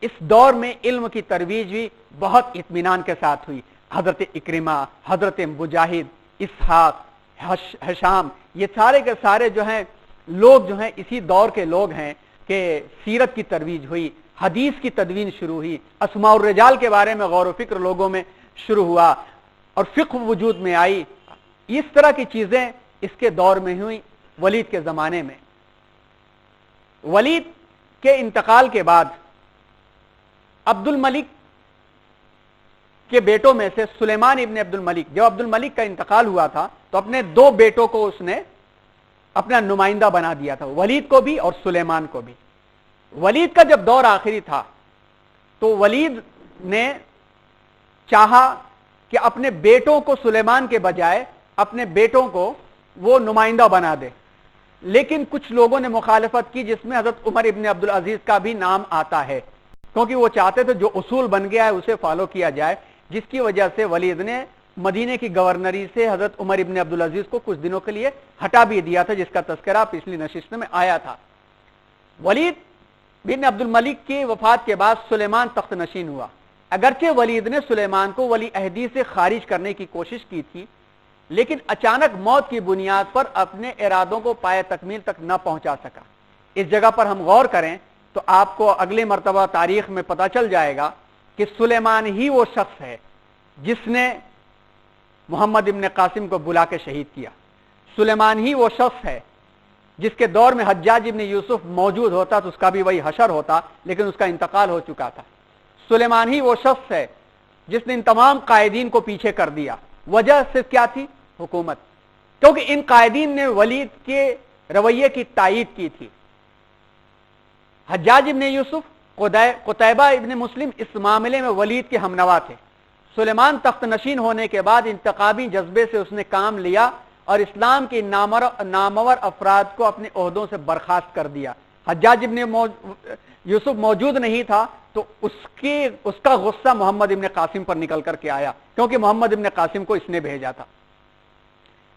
اس دور میں علم کی ترویج بھی بہت اطمینان کے ساتھ ہوئی. حضرت اکرمہ، حضرت مجاہد، اسحاق، ہشام، یہ سارے کے سارے جو ہیں لوگ جو ہیں اسی دور کے لوگ ہیں کہ سیرت کی ترویج ہوئی، حدیث کی تدوین شروع ہوئی، اسماء الرجال کے بارے میں غور و فکر لوگوں میں شروع ہوا اور فقہ وجود میں آئی. اس طرح کی چیزیں اس کے دور میں ہوئی. ولید کے زمانے میں، ولید کے انتقال کے بعد عبد الملک کے بیٹوں میں سے سلیمان ابن عبد الملک، جب عبد الملک کا انتقال ہوا تھا تو اپنے 2 بیٹوں کو اس نے اپنا نمائندہ بنا دیا تھا، ولید کو بھی اور سلیمان کو بھی. ولید کا جب دور آخری تھا تو ولید نے چاہا کہ اپنے بیٹوں کو سلیمان کے بجائے اپنے بیٹوں کو وہ نمائندہ بنا دے، لیکن کچھ لوگوں نے مخالفت کی جس میں حضرت عمر ابن عبد العزیز کا بھی نام آتا ہے، کیونکہ وہ چاہتے تھے جو اصول بن گیا ہے اسے فالو کیا جائے، جس کی وجہ سے ولید نے مدینے کی گورنری سے حضرت عمر ابن عبد العزیز کو کچھ دنوں کے لیے ہٹا بھی دیا تھا، جس کا تذکرہ پچھلی نشست میں آیا تھا. ولید بن عبد الملک کی وفات کے بعد سلیمان تخت نشین ہوا. اگرچہ ولید نے سلیمان کو ولی عہدی سے خارج کرنے کی کوشش کی تھی، لیکن اچانک موت کی بنیاد پر اپنے ارادوں کو پائے تکمیل تک نہ پہنچا سکا. اس جگہ پر ہم غور کریں تو آپ کو اگلے مرتبہ تاریخ میں پتہ چل جائے گا کہ سلیمان ہی وہ شخص ہے جس نے محمد ابن قاسم کو بلا کے شہید کیا. سلیمان ہی وہ شخص ہے جس کے دور میں حجاج ابن یوسف موجود ہوتا تو اس کا بھی وہی حشر ہوتا، لیکن اس کا انتقال ہو چکا تھا. سلیمان ہی وہ شخص ہے جس نے ان تمام قائدین کو پیچھے کر دیا. وجہ صرف کیا تھی؟ حکومت، کیونکہ ان قائدین نے ولید کے رویے کی تائید کی تھی. حجاج ابن یوسف، قتیبہ ابن مسلم اس معاملے میں ولید کے ہمنوا تھے. سلیمان تخت نشین ہونے کے بعد انتقامی جذبے سے اس نے کام لیا اور اسلام کے نامور افراد کو اپنے عہدوں سے برخاست کر دیا. حجاج ابن یوسف موجود نہیں تھا تو اس کا غصہ محمد ابن قاسم پر نکل کر کے آیا، کیونکہ محمد ابن قاسم کو اس نے بھیجا تھا.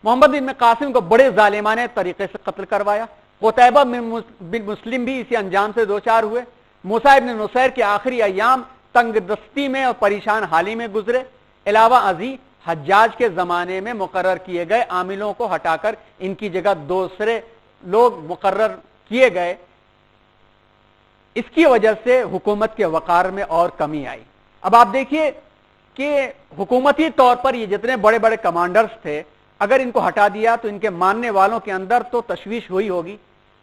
محمد ابن قاسم کو بڑے ظالمانہ طریقے سے قتل کروایا. قتیبہ بن مسلم بھی اسی انجام سے دوچار ہوئے. موسیٰ ابن نصیر کے آخری ایام تنگ دستی میں اور پریشان حالی میں گزرے. علاوہ ازیں حجاج کے زمانے میں مقرر کیے گئے عاملوں کو ہٹا کر ان کی جگہ دوسرے لوگ مقرر کیے گئے. اس کی وجہ سے حکومت کے وقار میں اور کمی آئی. اب آپ دیکھیے کہ حکومتی طور پر یہ جتنے بڑے بڑے کمانڈرز تھے، اگر ان کو ہٹا دیا تو ان کے ماننے والوں کے اندر تو تشویش ہوئی ہوگی،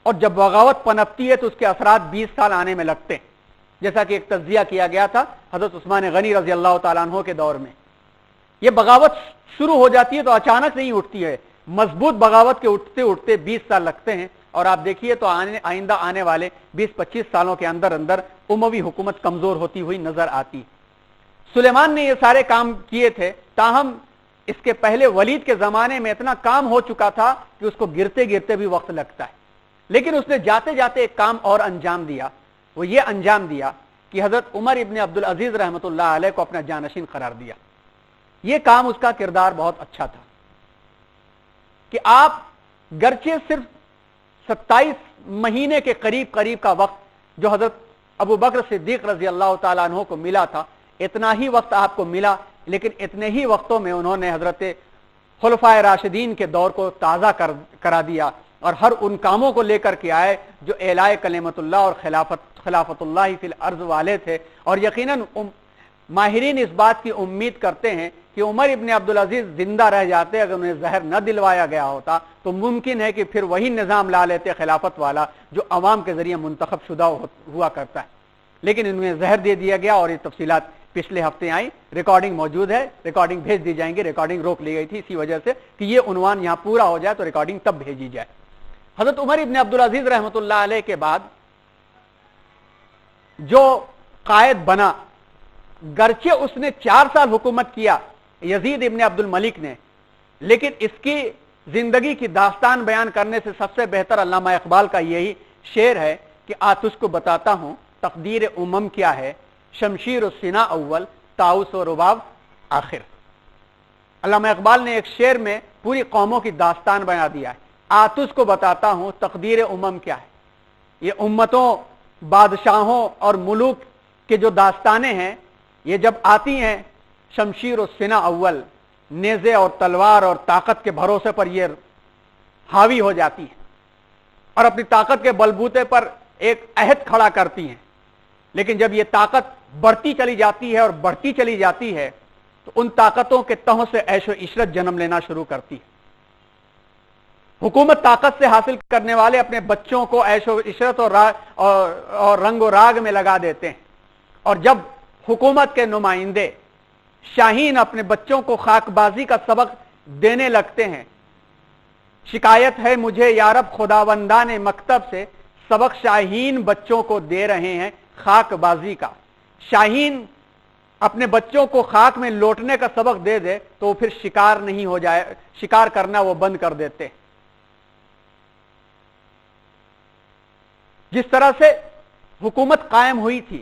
اور جب بغاوت پنپتی ہے تو اس کے اثرات 20 سال آنے میں لگتے ہیں، جیسا کہ ایک تجزیہ کیا گیا تھا حضرت عثمان غنی رضی اللہ تعالیٰ عنہ کے دور میں. یہ بغاوت شروع ہو جاتی ہے تو اچانک نہیں اٹھتی ہے، مضبوط بغاوت کے اٹھتے اٹھتے 20 سال لگتے ہیں. اور آپ دیکھیے تو آئندہ آنے والے 20-25 سالوں کے اندر اموی حکومت کمزور ہوتی ہوئی نظر آتی. سلیمان نے یہ سارے کام کیے تھے، تاہم اس کے پہلے ولید کے زمانے میں اتنا کام ہو چکا تھا کہ اس کو گرتے گرتے بھی وقت لگتا ہے. لیکن اس نے جاتے جاتے ایک کام اور انجام دیا. وہ یہ انجام دیا کہ حضرت عمر ابن عبد العزیز رحمۃ اللہ علیہ کو اپنا جانشین قرار دیا. یہ کام اس کا کردار بہت اچھا تھا کہ آپ گرچہ صرف 27 مہینے کے قریب کا وقت جو حضرت ابو بکر صدیق رضی اللہ تعالیٰ عنہ کو ملا تھا، اتنا ہی وقت آپ کو ملا، لیکن اتنے ہی وقتوں میں انہوں نے حضرت خلفائے راشدین کے دور کو تازہ کرا دیا اور ہر ان کاموں کو لے کر کے آئے جو اعلاء کلمت اللہ اور خلافت اللہ فی الارض والے تھے. اور یقیناً ماہرین اس بات کی امید کرتے ہیں کہ عمر ابن عبد العزیز زندہ رہ جاتے، اگر انہیں زہر نہ دلوایا گیا ہوتا تو ممکن ہے کہ پھر وہی نظام لا لیتے خلافت والا جو عوام کے ذریعے منتخب شدہ ہوا کرتا ہے. لیکن انہیں زہر دے دیا گیا اور یہ تفصیلات پچھلے ہفتے آئی. ریکارڈنگ موجود ہے، ریکارڈنگ بھیج دی جائیں گے. ریکارڈنگ روک لی گئی تھی اسی وجہ سے کہ یہ عنوان یہاں پورا ہو جائے تو ریکارڈنگ تب بھیجی جائے. حضرت عمر ابن عبد العزیز رحمۃ اللہ علیہ کے بعد جو قائد بنا، گرچہ اس نے 4 سال حکومت کیا یزید ابن عبد الملک نے، لیکن اس کی زندگی کی داستان بیان کرنے سے سب سے بہتر علامہ اقبال کا یہی شعر ہے کہ آتش کو بتاتا ہوں تقدیر امم کیا ہے، شمشیر و سنا اول طاؤس و رباب آخر. علامہ اقبال نے ایک شعر میں پوری قوموں کی داستان بنا دیا ہے. آتش کو بتاتا ہوں تقدیر امم کیا ہے. یہ امتوں بادشاہوں اور ملوک کے جو داستانیں ہیں یہ جب آتی ہیں شمشیر و سنا اول، نیزے اور تلوار اور طاقت کے بھروسے پر یہ حاوی ہو جاتی ہیں اور اپنی طاقت کے بلبوتے پر ایک عہد کھڑا کرتی ہیں، لیکن جب یہ طاقت بڑھتی چلی جاتی ہے اور بڑھتی چلی جاتی ہے تو ان طاقتوں کے تہوں سے عیش و عشرت جنم لینا شروع کرتی ہے۔ حکومت طاقت سے حاصل کرنے والے اپنے بچوں کو عیش و عشرت اور رنگ و راگ میں لگا دیتے ہیں، اور جب حکومت کے نمائندے شاہین اپنے بچوں کو خاک بازی کا سبق دینے لگتے ہیں، شکایت ہے مجھے یارب خداوندان مکتب سے، سبق شاہین بچوں کو دے رہے ہیں خاک بازی کا۔ شاہین اپنے بچوں کو خاک میں لوٹنے کا سبق دے دے تو پھر شکار نہیں ہو جائے، شکار کرنا وہ بند کر دیتے۔ جس طرح سے حکومت قائم ہوئی تھی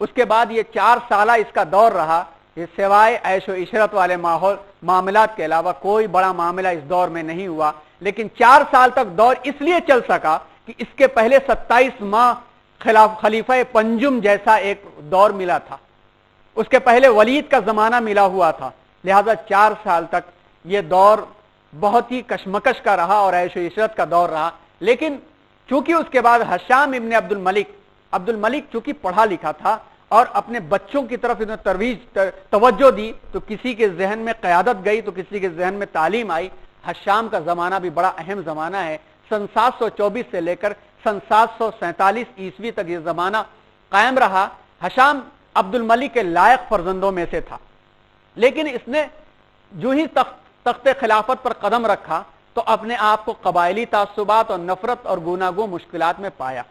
اس کے بعد یہ 4 سالہ اس کا دور رہا، یہ سوائے عیش و عشرت والے معاملات کے علاوہ کوئی بڑا معاملہ اس دور میں نہیں ہوا، لیکن 4 سال تک دور اس لیے چل سکا کہ اس کے پہلے 27 ماہ خلیفہ پنجم جیسا ایک دور ملا تھا، اس کے پہلے ولید کا زمانہ ملا ہوا تھا، لہذا 4 سال تک یہ دور بہت ہی کشمکش کا رہا اور عیش و عشرت کا دور رہا۔ لیکن چونکہ اس کے بعد ہشام ابن عبد الملک چونکہ پڑھا لکھا تھا اور اپنے بچوں کی طرف توجہ دی تو کسی کے ذہن میں قیادت گئی تو کسی کے ذہن میں تعلیم آئی۔ ہشام کا زمانہ بھی بڑا اہم زمانہ ہے، سن 724 سے لے کر سن 747 عیسوی تک یہ زمانہ قائم رہا۔ ہشام عبد الملک کے لائق فرزندوں میں سے تھا، لیکن اس نے جو ہی تخت خلافت پر قدم رکھا تو اپنے آپ کو قبائلی تعصبات اور نفرت اور گوناگوں مشکلات میں پایا،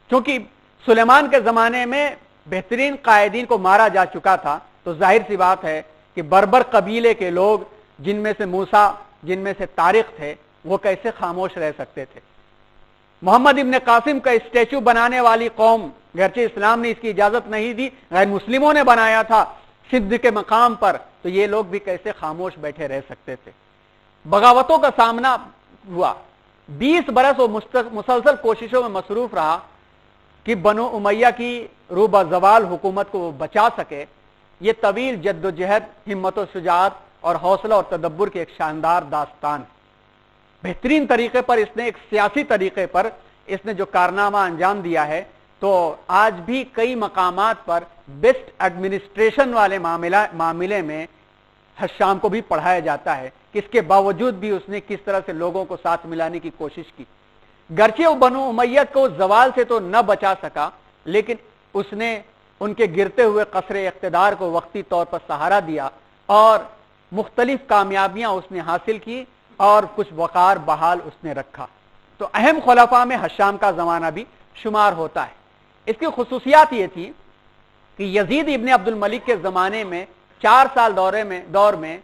کیونکہ سلیمان کے زمانے میں بہترین قائدین کو مارا جا چکا تھا، تو ظاہر سی بات ہے کہ بربر قبیلے کے لوگ جن میں سے موسیٰ، جن میں سے طارق تھے، وہ کیسے خاموش رہ سکتے تھے۔ محمد ابن قاسم کا اسٹیچو بنانے والی قوم، گرچہ اسلام نے اس کی اجازت نہیں دی، غیر مسلموں نے بنایا تھا سدھ کے مقام پر، تو یہ لوگ بھی کیسے خاموش بیٹھے رہ سکتے تھے۔ بغاوتوں کا سامنا ہوا، 20 برس وہ مسلسل کوششوں میں مصروف رہا کہ بنو امیہ کی روبہ زوال حکومت کو وہ بچا سکے۔ یہ طویل جد و جہد، ہمت و شجاعت اور حوصلہ اور تدبر کی ایک شاندار داستان، بہترین طریقے پر اس نے، ایک سیاسی طریقے پر اس نے جو کارنامہ انجام دیا ہے، تو آج بھی کئی مقامات پر بیسٹ ایڈمنسٹریشن والے معاملے میں ہشام کو بھی پڑھایا جاتا ہے کہ اس کے باوجود بھی اس نے کس طرح سے لوگوں کو ساتھ ملانے کی کوشش کی۔ گرچہ وہ بنو امیہ کو زوال سے تو نہ بچا سکا، لیکن اس نے ان کے گرتے ہوئے قصر اقتدار کو وقتی طور پر سہارا دیا اور مختلف کامیابیاں اس نے حاصل کی اور کچھ وقار بحال اس نے رکھا۔ تو اہم خلفاء میں ہشام کا زمانہ بھی شمار ہوتا ہے۔ اس کی خصوصیات یہ تھی کہ یزید ابن عبد الملک کے زمانے میں 4 سال دور میں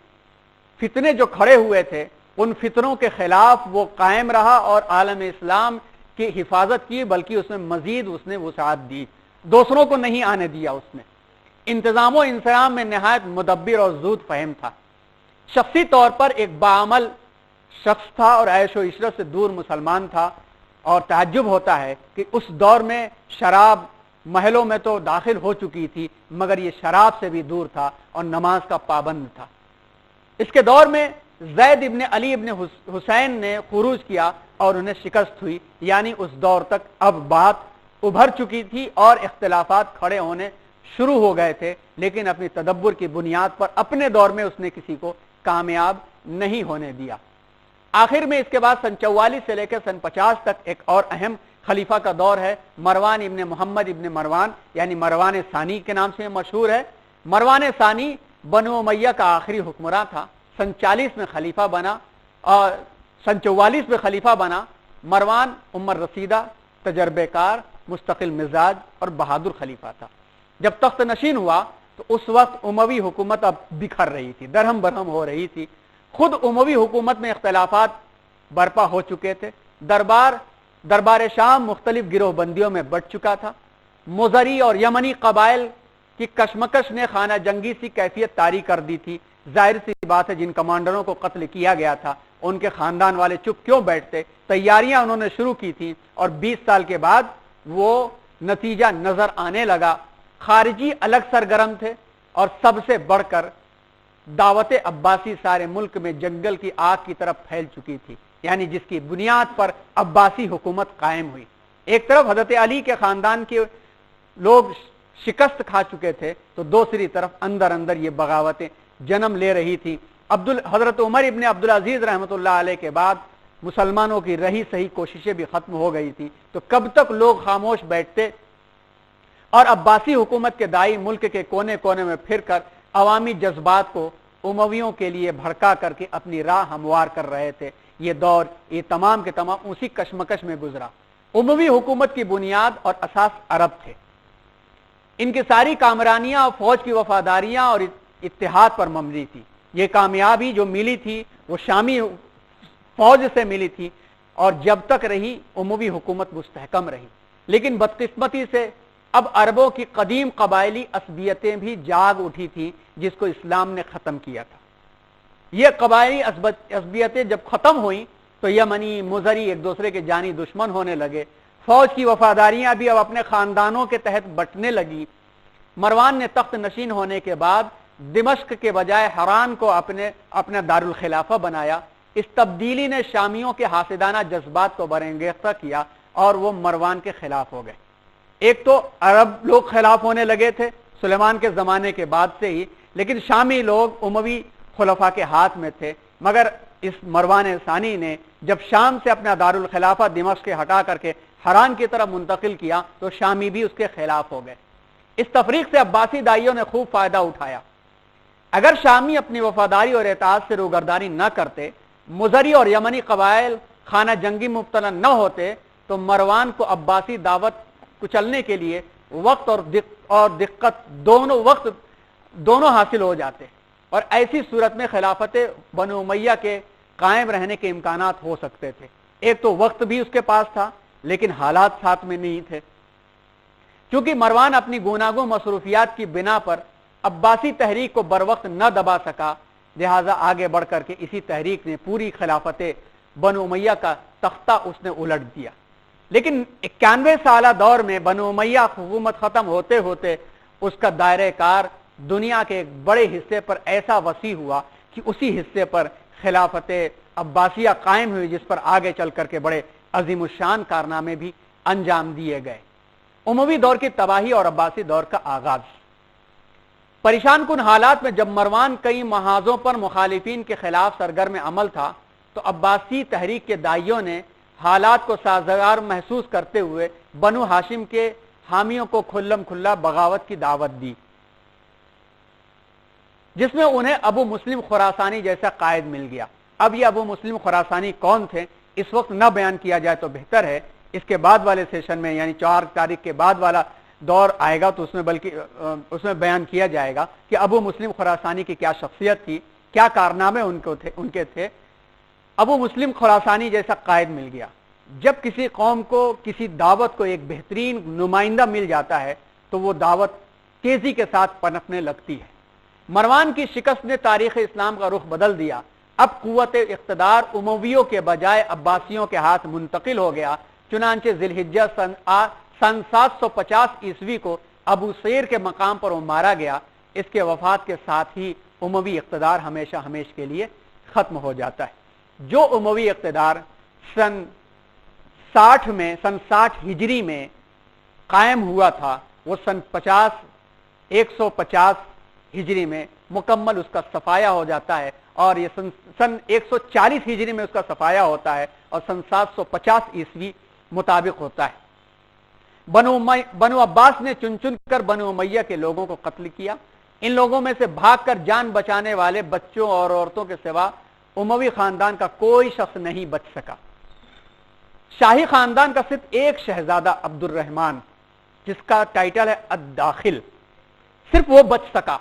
فتنے جو کھڑے ہوئے تھے، ان فتنوں کے خلاف وہ قائم رہا اور عالم اسلام کی حفاظت کی، بلکہ اس میں مزید اس نے وسعت دی، دوسروں کو نہیں آنے دیا۔ اس میں انتظام و انصرام میں نہایت مدبر اور زود فہم تھا، شخصی طور پر ایک باعمل شخص تھا اور عیش و عشرت سے دور مسلمان تھا، اور تعجب ہوتا ہے کہ اس دور میں شراب محلوں میں تو داخل ہو چکی تھی، مگر یہ شراب سے بھی دور تھا اور نماز کا پابند تھا۔ اس کے دور میں زید ابن علی ابن حسین نے خروج کیا اور انہیں شکست ہوئی، یعنی اس دور تک اب بات ابھر چکی تھی اور اختلافات کھڑے ہونے شروع ہو گئے تھے، لیکن اپنی تدبر کی بنیاد پر اپنے دور میں اس نے کسی کو کامیاب نہیں ہونے دیا۔ آخر میں اس کے بعد سن 44 سے لے کر سن 50 تک ایک اور اہم خلیفہ کا دور ہے، مروان ابن محمد ابن مروان، یعنی مروان ثانی کے نام سے مشہور ہے۔ مروان ثانی بنو امیہ کا آخری حکمراں تھا، سن 40 میں خلیفہ بنا اور سن 44 میں خلیفہ بنا۔ مروان عمر رسیدہ، تجربے کار، مستقل مزاج اور بہادر خلیفہ تھا۔ جب تخت نشین ہوا تو اس وقت اموی حکومت اب بکھر رہی تھی، درہم برہم ہو رہی تھی، خود اموی حکومت میں اختلافات برپا ہو چکے تھے، دربار شام مختلف گروہ بندیوں میں بٹ چکا تھا، مزری اور یمنی قبائل کی کشمکش نے خانہ جنگی سی کیفیت طاری کر دی تھی۔ ظاہر سی بات ہے جن کمانڈروں کو قتل کیا گیا تھا ان کے خاندان والے چپ کیوں بیٹھتے، تیاریاں انہوں نے شروع کی تھی اور 20 سال کے بعد وہ نتیجہ نظر آنے لگا۔ خارجی الگ سرگرم تھے اور سب سے بڑھ کر دعوت عباسی سارے ملک میں جنگل کی آگ کی طرف پھیل چکی تھی، یعنی جس کی بنیاد پر عباسی حکومت قائم ہوئی۔ ایک طرف حضرت علی کے خاندان کے لوگ شکست کھا چکے تھے تو دوسری طرف اندر اندر یہ بغاوتیں جنم لے رہی تھی۔ حضرت عمر ابن عبدالعزیز رحمۃ اللہ علیہ کے بعد مسلمانوں کی رہی صحیح کوششیں بھی ختم ہو گئی تھی، تو کب تک لوگ خاموش بیٹھتے اور عباسی حکومت کے دائی ملک کے کونے کونے میں پھر کر عوامی جذبات کو امویوں کے لیے بھڑکا کر کے اپنی راہ ہموار کر رہے تھے۔ یہ دور یہ تمام کے تمام اسی کشمکش میں گزرا۔ اموی حکومت کی بنیاد اور اساس عرب تھے، ان کی ساری کامرانیاں اور فوج کی وفاداریاں اور اتحاد پر مبنی تھی۔ یہ کامیابی جو ملی تھی وہ شامی فوج سے ملی تھی اور جب تک رہی اموی حکومت مستحکم رہی، لیکن بدقسمتی سے اب عربوں کی قدیم قبائلی عصبیتیں بھی جاگ اٹھی تھیں جس کو اسلام نے ختم کیا تھا۔ یہ قبائلی عصبیتیں جب ختم ہوئیں تو یمنی مزری ایک دوسرے کے جانی دشمن ہونے لگے، فوج کی وفاداریاں بھی اب اپنے خاندانوں کے تحت بٹنے لگی۔ مروان نے تخت نشین ہونے کے بعد دمشق کے بجائے حران کو اپنا دارالخلافہ بنایا۔ اس تبدیلی نے شامیوں کے حاسدانہ جذبات کو برانگیختہ کیا اور وہ مروان کے خلاف ہو گئے۔ ایک تو عرب لوگ خلاف ہونے لگے تھے سلیمان کے زمانے کے بعد سے ہی، لیکن شامی لوگ اموی خلفاء کے ہاتھ میں تھے، مگر اس مروان ثانی نے جب شام سے اپنا دارالخلافہ دمشق ہٹا کر کے حران کی طرف منتقل کیا تو شامی بھی اس کے خلاف ہو گئے۔ اس تفریق سے عباسی دائیوں نے خوب فائدہ اٹھایا۔ اگر شامی اپنی وفاداری اور اطاعت سے روگردانی نہ کرتے، مزری اور یمنی قبائل خانہ جنگی مبتلا نہ ہوتے، تو مروان کو عباسی دعوت کچلنے کے لیے وقت اور دقت دونوں حاصل ہو جاتے، اور ایسی صورت میں خلافت بنو امیہ کے قائم رہنے کے امکانات ہو سکتے تھے۔ ایک تو وقت بھی اس کے پاس تھا لیکن حالات ساتھ میں نہیں تھے۔ چونکہ مروان اپنی گوناگون مصروفیات کی بنا پر عباسی تحریک کو بروقت نہ دبا سکا، لہذا آگے بڑھ کر کے اسی تحریک نے پوری خلافت بنو امیہ کا تختہ اس نے الٹ دیا۔ لیکن 91 سالہ دور میں بنو امیہ حکومت ختم ہوتے ہوتے اس کا دائرہ کار دنیا کے ایک بڑے حصے پر ایسا وسیع ہوا کہ اسی حصے پر خلافت عباسیہ قائم ہوئی، جس پر آگے چل کر کے بڑے عظیم الشان کارنامے بھی انجام دیے گئے۔ اموی دور کی تباہی اور عباسی دور کا آغاز۔ پریشان کن حالات میں جب مروان کئی محاذوں پر مخالفین کے خلاف سرگرم عمل تھا تو عباسی تحریک کے دائیوں نے حالات کو سازگار محسوس کرتے ہوئے بنو ہاشم کے حامیوں کو کھلم کھلا بغاوت کی دعوت دی، جس میں انہیں ابو مسلم خراسانی جیسا قائد مل گیا۔ اب یہ ابو مسلم خراسانی کون تھے اس وقت نہ بیان کیا جائے تو بہتر ہے، اس کے بعد والے سیشن میں یعنی 4 تاریخ کے بعد والا دور آئے گا تو اس میں بیان کیا جائے گا کہ ابو مسلم خراسانی کی کیا شخصیت تھی، کیا کارنامے ان کے تھے۔ ابو مسلم خراسانی جیسا قائد مل گیا۔ جب کسی قوم کو کسی دعوت کو ایک بہترین نمائندہ مل جاتا ہے تو وہ دعوت تیزی کے ساتھ پنپنے لگتی ہے۔ مروان کی شکست نے تاریخ اسلام کا رخ بدل دیا۔ اب قوت اقتدار امویوں کے بجائے عباسیوں کے ہاتھ منتقل ہو گیا۔ چنانچہ ذی الحجہ سن 750 عیسوی کو ابو سیر کے مقام پر وہ مارا گیا۔ اس کے وفات کے ساتھ ہی اموی اقتدار ہمیشہ ہمیشہ کے لیے ختم ہو جاتا ہے۔ جو اموی اقتدار سن 60 ہجری میں قائم ہوا تھا وہ سن 150 ہجری میں مکمل اس کا صفایا ہو جاتا ہے، اور یہ سن 140 ہجری میں اس کا صفایا ہوتا ہے اور سن 750 عیسوی مطابق ہوتا ہے۔ بنو عباس نے چن چن کر بنو امیہ کے لوگوں کو قتل کیا۔ ان لوگوں میں سے بھاگ کر جان بچانے والے بچوں اور عورتوں کے سوا اموی خاندان کا کوئی شخص نہیں بچ سکا۔ شاہی خاندان کا صرف ایک شہزادہ عبد الرحمن، جس کا ٹائٹل ہے الداخل، صرف وہ بچ سکا،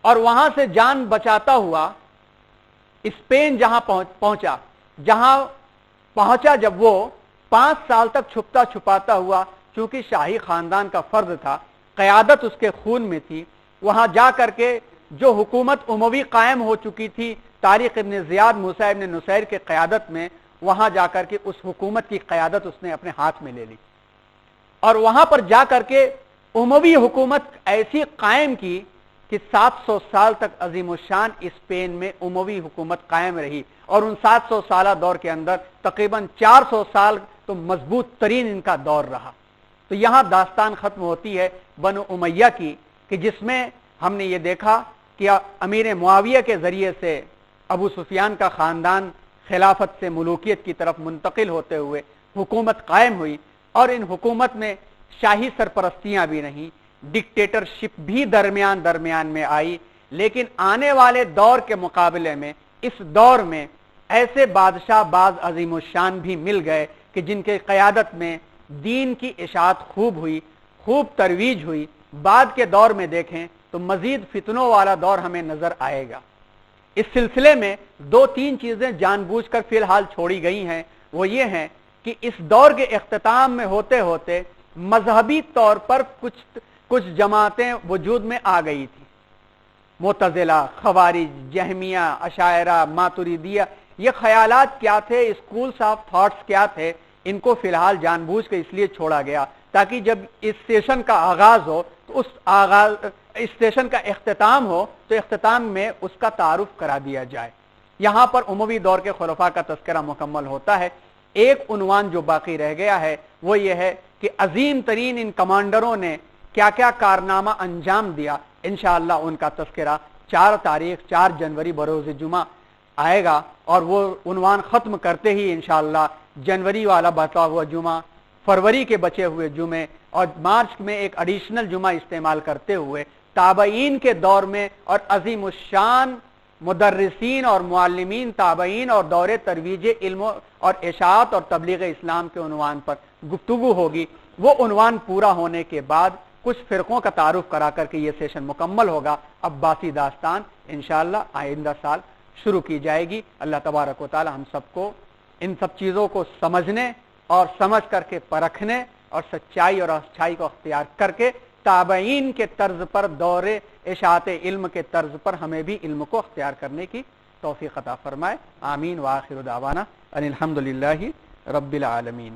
اور وہاں سے جان بچاتا ہوا اسپین جہاں پہنچا جب وہ 5 سال تک چھپتا چھپاتا ہوا، چونکہ شاہی خاندان کا فرد تھا، قیادت اس کے خون میں تھی، وہاں جا کر کے جو حکومت اموی قائم ہو چکی تھی طارق ابن زیاد موسیٰ ابن نصیر کے قیادت میں، وہاں جا کر کے اس حکومت کی قیادت اس نے اپنے ہاتھ میں لے لی۔ اور وہاں پر جا کر کے اموی حکومت ایسی قائم کی کہ 700 سال تک عظیم الشان اسپین میں اموی حکومت قائم رہی، اور ان 700 سالہ دور کے اندر تقریباً 400 سال تو مضبوط ترین ان کا دور رہا۔ تو یہاں داستان ختم ہوتی ہے بنو امیہ کی، کہ جس میں ہم نے یہ دیکھا کہ امیر معاویہ کے ذریعے سے ابو سفیان کا خاندان خلافت سے ملوکیت کی طرف منتقل ہوتے ہوئے حکومت قائم ہوئی، اور ان حکومت میں شاہی سرپرستیاں بھی نہیں، ڈکٹیٹرشپ بھی درمیان میں آئی، لیکن آنے والے دور کے مقابلے میں اس دور میں ایسے بادشاہ باز عظیم الشان بھی مل گئے کہ جن کے قیادت میں دین کی اشاعت خوب ہوئی، خوب ترویج ہوئی۔ بعد کے دور میں دیکھیں تو مزید فتنوں والا دور ہمیں نظر آئے گا۔ اس سلسلے میں 2-3 چیزیں جان بوجھ کر فی الحال چھوڑی گئی ہیں، وہ یہ ہیں کہ اس دور کے اختتام میں ہوتے ہوتے مذہبی طور پر کچھ جماعتیں وجود میں آ گئی تھی، معتزلہ، خوارج، جہمیہ، اشاعرہ، ماتریدیہ۔ یہ خیالات کیا تھے، اسکولز آف تھاٹس کیا تھے، ان کو فی الحال جان بوجھ کے اس لیے چھوڑا گیا تاکہ جب اس سیشن کا آغاز ہو تو اس سیشن کا اختتام ہو تو اختتام میں اس کا تعارف کرا دیا جائے۔ یہاں پر اموی دور کے خلفاء کا تذکرہ مکمل ہوتا ہے۔ ایک عنوان جو باقی رہ گیا ہے وہ یہ ہے کہ عظیم ترین ان کمانڈروں نے کیا کیا کارنامہ انجام دیا۔ انشاءاللہ ان کا تذکرہ 4 جنوری بروز جمعہ آئے گا، اور وہ عنوان ختم کرتے ہی انشاءاللہ جنوری والا بچا ہوا جمعہ، فروری کے بچے ہوئے جمعے، اور مارچ میں ایک ایڈیشنل جمعہ استعمال کرتے ہوئے تابعین کے دور میں اور عظیم الشان مدرسین اور معلمین تابعین اور دور ترویج علم اور اشاعت اور تبلیغ اسلام کے عنوان پر گفتگو ہوگی۔ وہ عنوان پورا ہونے کے بعد کچھ فرقوں کا تعارف کرا کر کے یہ سیشن مکمل ہوگا۔ عباسی داستان انشاءاللہ آئندہ سال شروع کی جائے گی۔ اللہ تبارک و تعالی ہم سب کو ان سب چیزوں کو سمجھنے اور سمجھ کر کے پرکھنے اور سچائی اور اچھائی کو اختیار کر کے تابعین کے طرز پر، دور اشاعت علم کے طرز پر ہمیں بھی علم کو اختیار کرنے کی توفیق عطا فرمائے۔ آمین وآخر دعوانا ان الحمدللہ رب العالمین۔